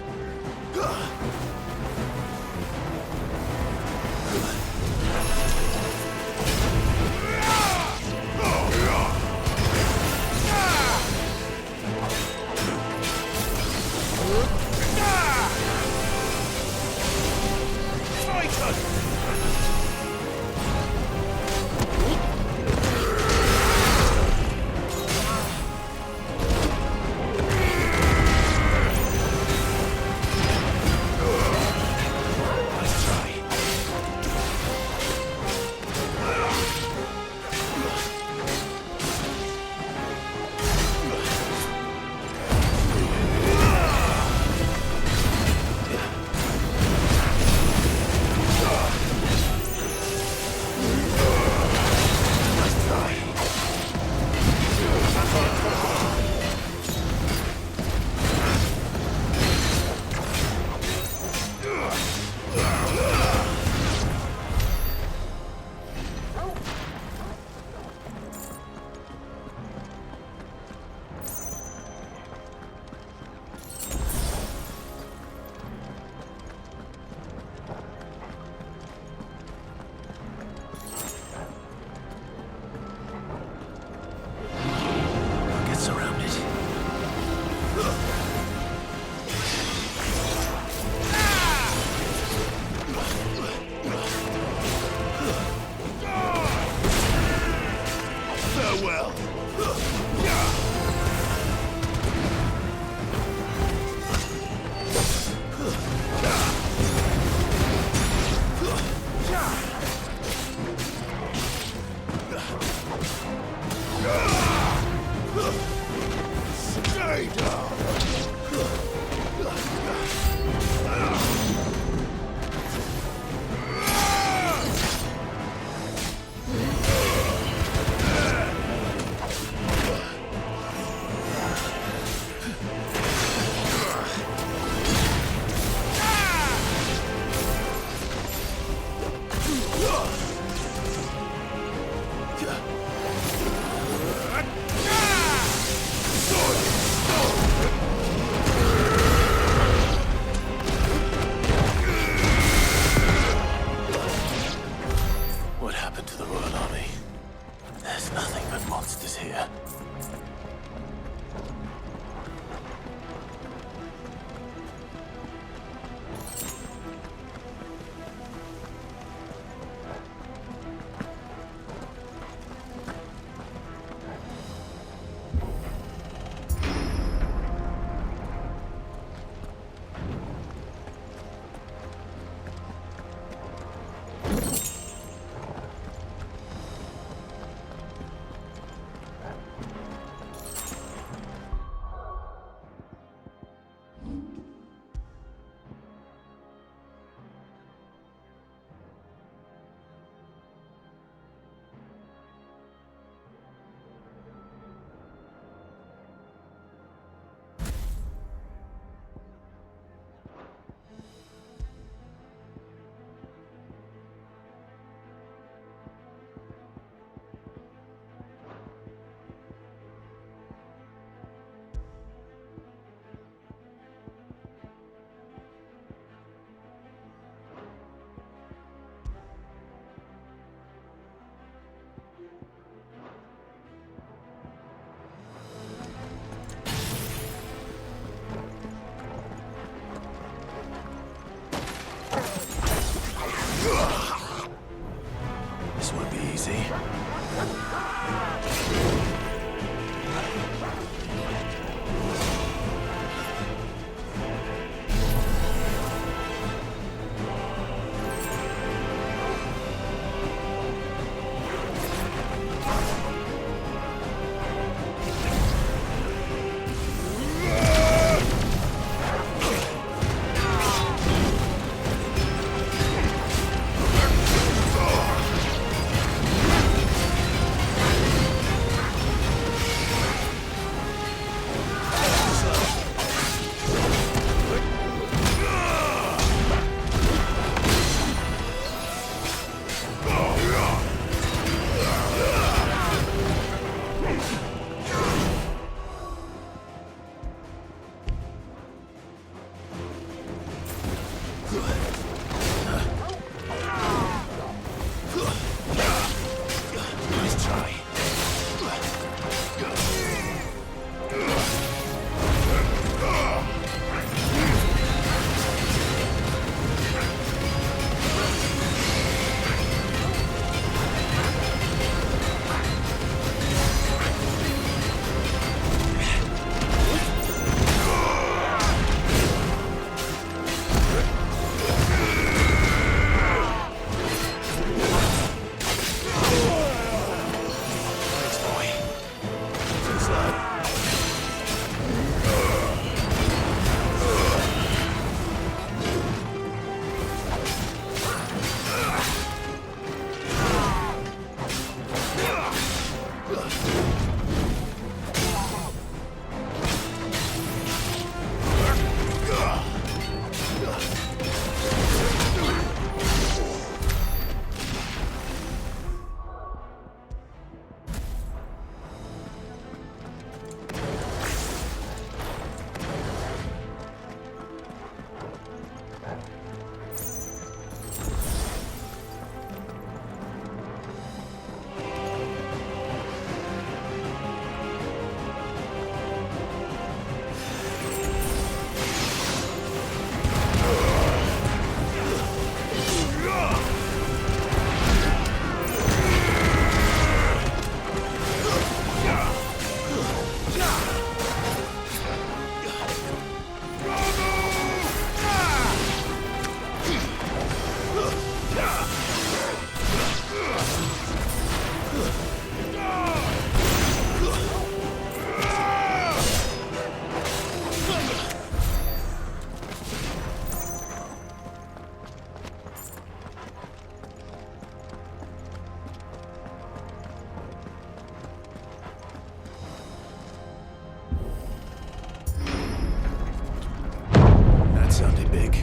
That sounded big.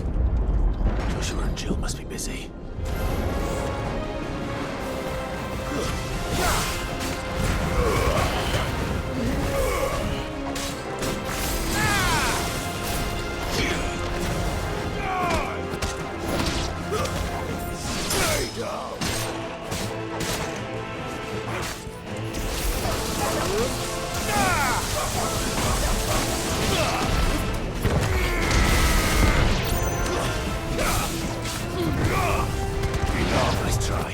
Joshua and Jill must be busy. Nice try.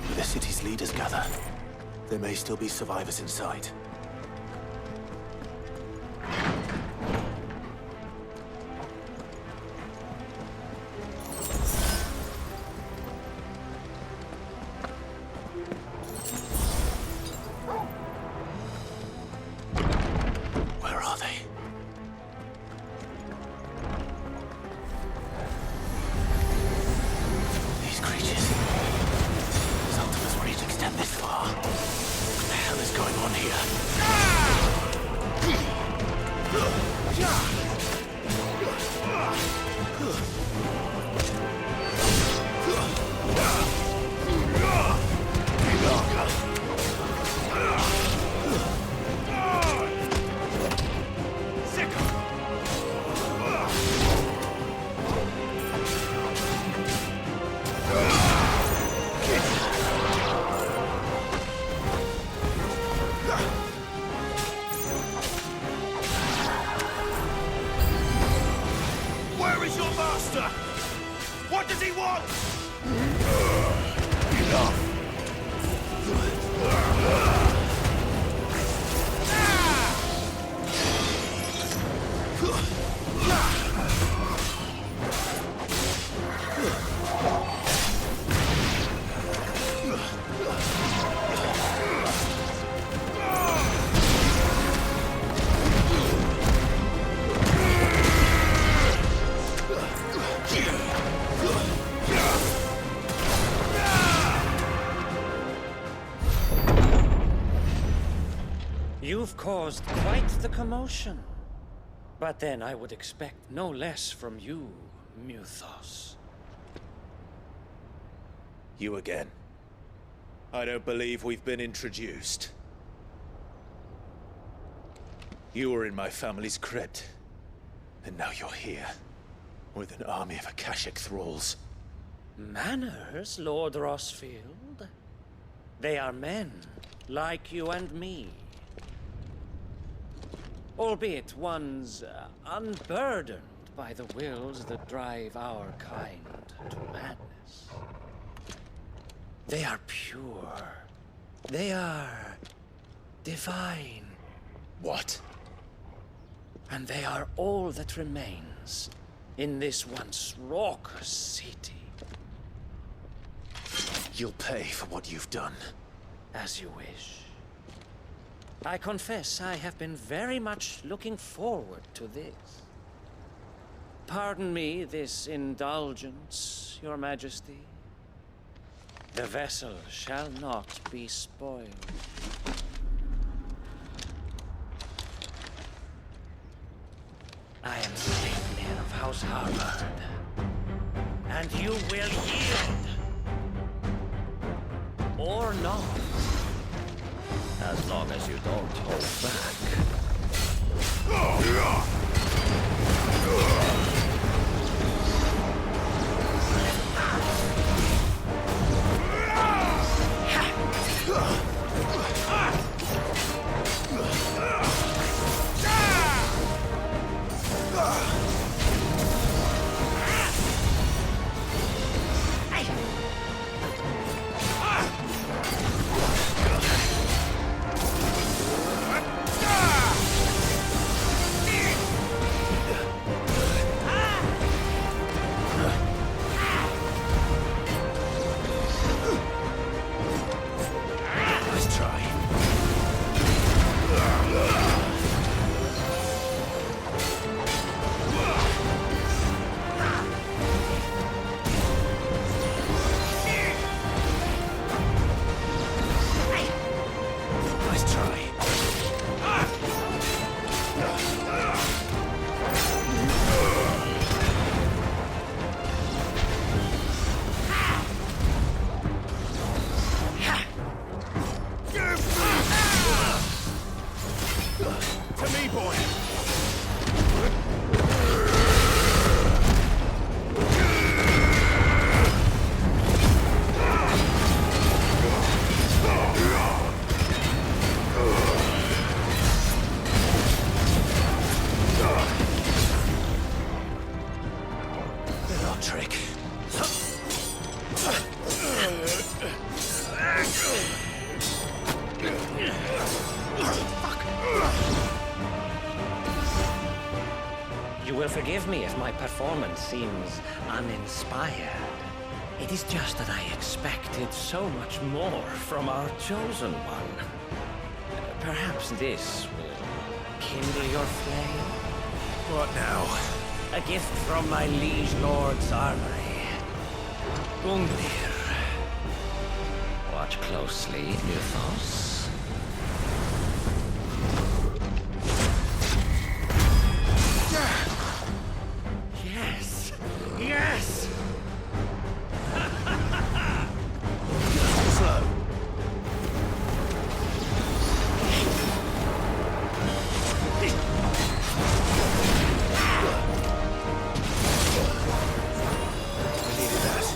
Where the city's leaders gather. There may still be survivors inside. Where are they? These creatures. Does Ultima's reach extend this far? What the hell is going on here? Where is your master? What does he want? Enough. You've caused quite the commotion. But then I would expect no less from you, Muthos. You again. I don't believe we've been introduced. You were in my family's crypt, and now you're here, with an army of Akashic thralls. Manners, Lord Rosfield? They are men, like you and me. Albeit ones unburdened by the wills that drive our kind to madness. They are pure. They are divine. What? And they are all that remains in this once raucous city. You'll pay for what you've done. As you wish. I confess I have been very much looking forward to this. Pardon me this indulgence, Your Majesty. The vessel shall not be spoiled. I am Sleipnir of House Harvard, and you will yield. Or not. As long as you don't hold back. You will forgive me if my performance seems uninspired. It is just that I expected so much more from our chosen one. Perhaps this will kindle your flame? What now? A gift from my liege lord's armory. Gungnir. Watch closely, Newthos. Yes! Yes! Slow. We needed that.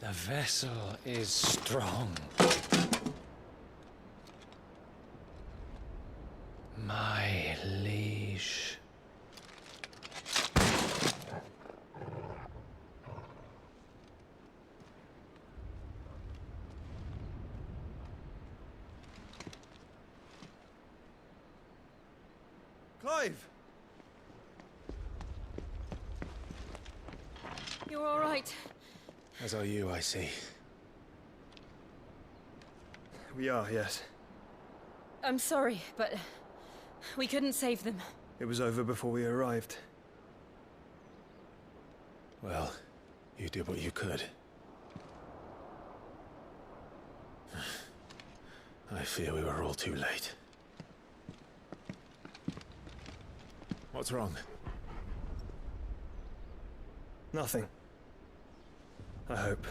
The vessel is strong. My liege. Clive! You're all right. As are you, I see. We are, yes. I'm sorry, but we couldn't save them. It was over before we arrived. Well, you did what you could. I fear we were all too late. What's wrong? Nothing. I hope.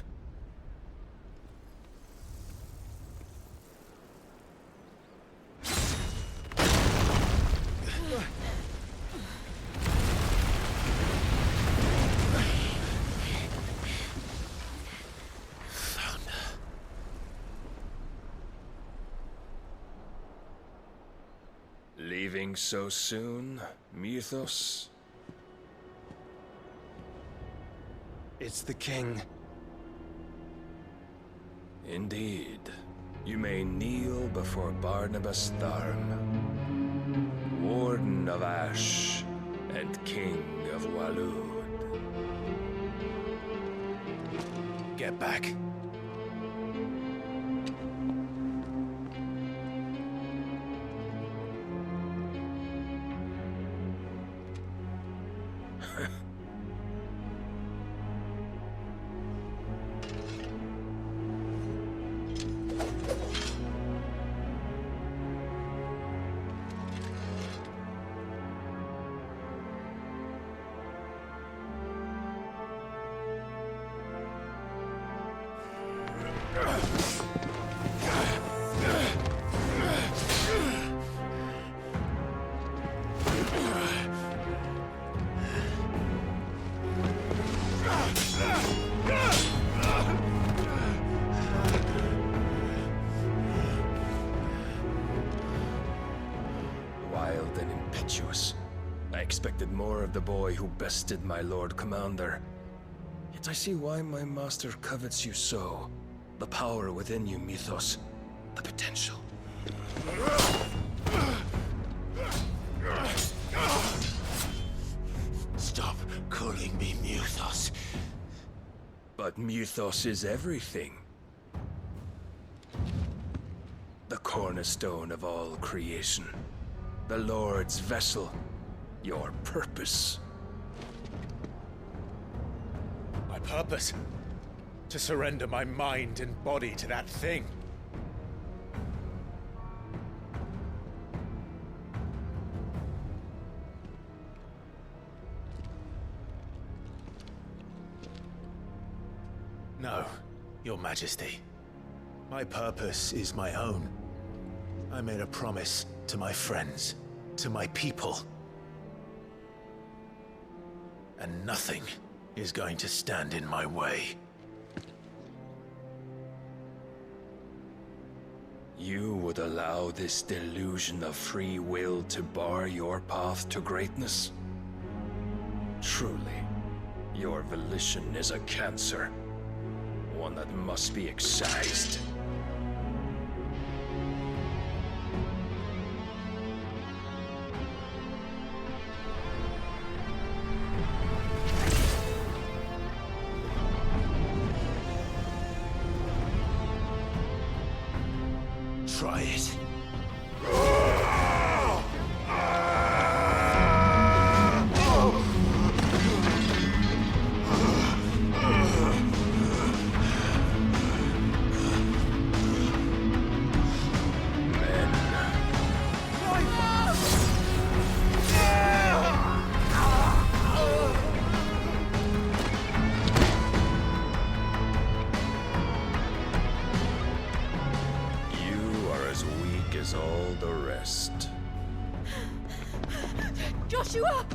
Leaving so soon, Mythos? It's the king. Indeed. You may kneel before Barnabas Tharm, Warden of Ash and King of Waloed. Get back. wild and impetuous. I expected more of the boy who bested my Lord Commander. Yet I see why my master covets you so. The power within you, Mythos. The potential. Stop calling me Mythos. But Mythos is everything. The cornerstone of all creation. The Lord's vessel. Your purpose. My purpose? To surrender my mind and body to that thing. No, Your Majesty. My purpose is my own. I made a promise to my friends, to my people. And nothing is going to stand in my way. You would allow this delusion of free will to bar your path to greatness? Truly, your volition is a cancer. One that must be excised. Try it. As all the rest. Joshua!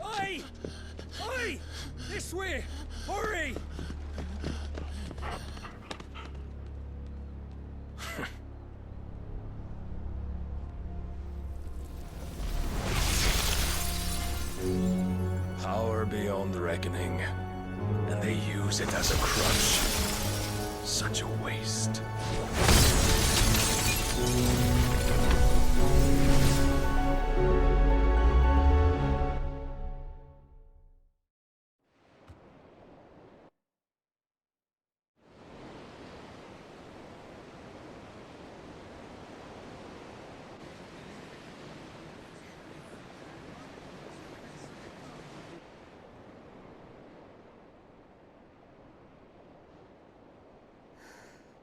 Oi! Oi! This way! Hurry! Power beyond reckoning, and they use it as a crutch. Such a waste.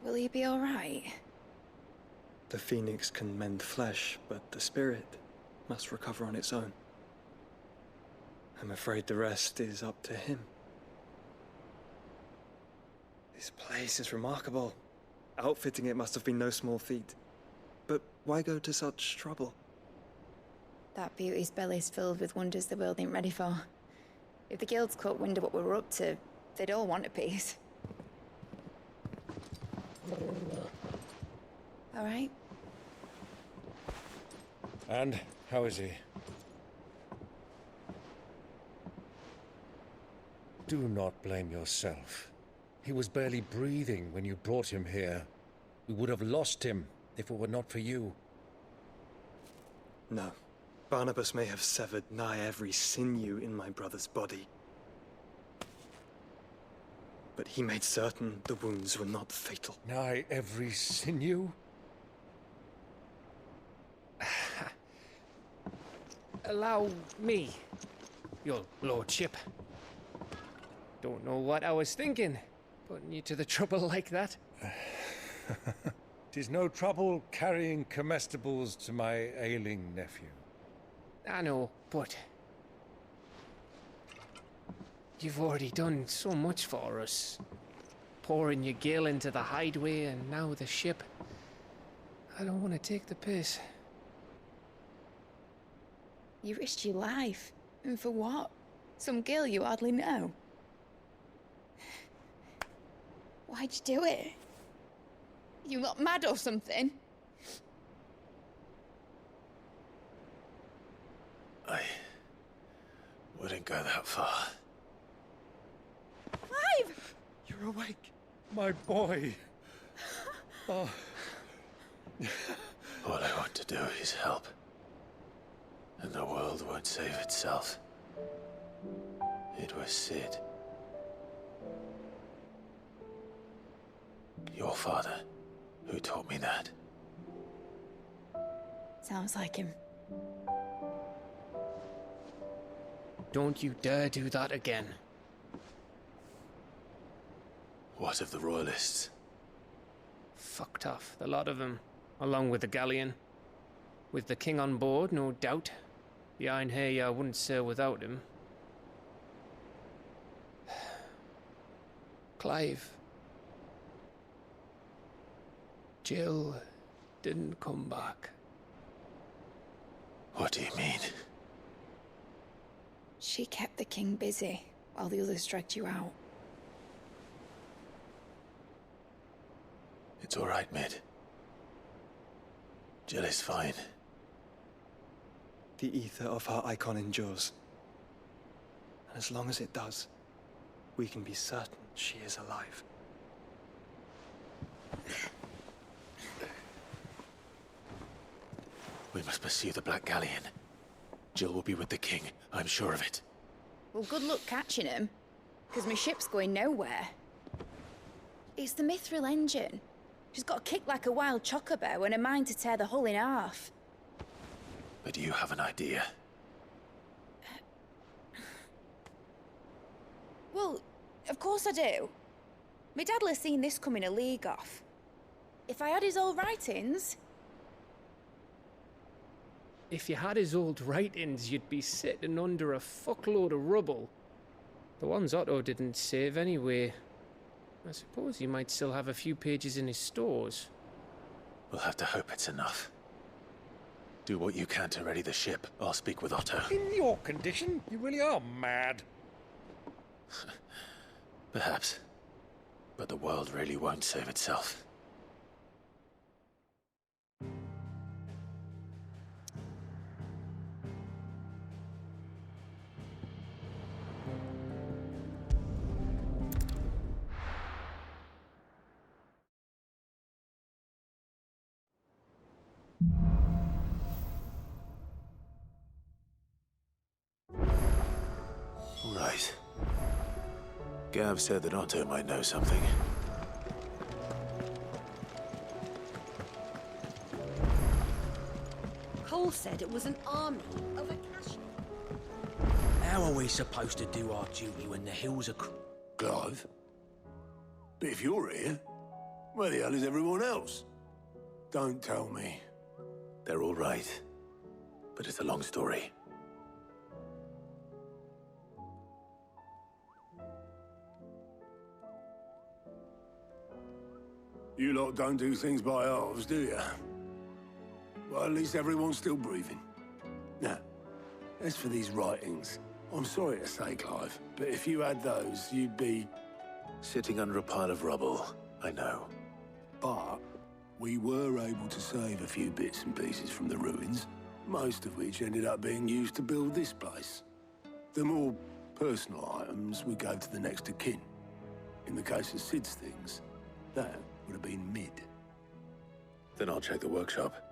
Will he be all right? The phoenix can mend flesh, but the spirit must recover on its own. I'm afraid the rest is up to him. This place is remarkable. Outfitting it must have been no small feat. But why go to such trouble? That beauty's belly's filled with wonders the world ain't ready for. If the guilds caught wind of what we were up to, they'd all want a piece. All right? And how is he? Do not blame yourself. He was barely breathing when you brought him here. We would have lost him if it were not for you. No. Barnabas may have severed nigh every sinew in my brother's body. But he made certain the wounds were not fatal. Nigh every sinew? Allow me, your lordship. Don't know what I was thinking, putting you to the trouble like that. 'Tis no trouble carrying comestibles to my ailing nephew. I know, but you've already done so much for us. pouring your gale into the hideaway and now the ship. I don't want to take the piss. You risked your life. And for what? Some girl you hardly know. Why'd you do it? You not mad or something? I wouldn't go that far. Clive! You're awake. My boy. Oh. All I want to do is help. And the world won't save itself. It was Sid. Your father, who taught me that. Sounds like him. Don't you dare do that again. What of the Royalists? Fucked off, the lot of them, along with the galleon. With the king on board, no doubt. The Iron Hair wouldn't sail without him. Clive. Jill didn't come back. What do you mean? She kept the king busy while the others dragged you out. It's all right, Mid. Jill is fine. The ether of her icon endures. And as long as it does, we can be certain she is alive. We must pursue the Black Galleon. Jill will be with the king, I'm sure of it. Well, good luck catching him, because my ship's going nowhere. It's the Mithril engine. She's got a kick like a wild chocobo and a mind to tear the hull in half. But do you have an idea? Well, of course I do. My dad'll have seen this coming a league off. If I had his old writings... If you had his old writings, you'd be sitting under a fuckload of rubble. The ones Otto didn't save anyway. I suppose he might still have a few pages in his stores. We'll have to hope it's enough. Do what you can to ready the ship. I'll speak with Otto. In your condition, you really are mad. Perhaps. But the world really won't save itself. Right. Gav said that Otto might know something. Cole said it was an army of Akashi. How are we supposed to do our duty when the hills are... Clive? But if you're here, where the hell is everyone else? Don't tell me. They're all right. But it's a long story. You lot don't do things by halves, do you? Well, at least everyone's still breathing. Now, as for these writings, I'm sorry to say, Clive, but if you had those, you'd be... Sitting under a pile of rubble, I know. But we were able to save a few bits and pieces from the ruins, most of which ended up being used to build this place. The more personal items we gave to the next of kin. In the case of Sid's things, that would have been Mid. Then I'll check the workshop.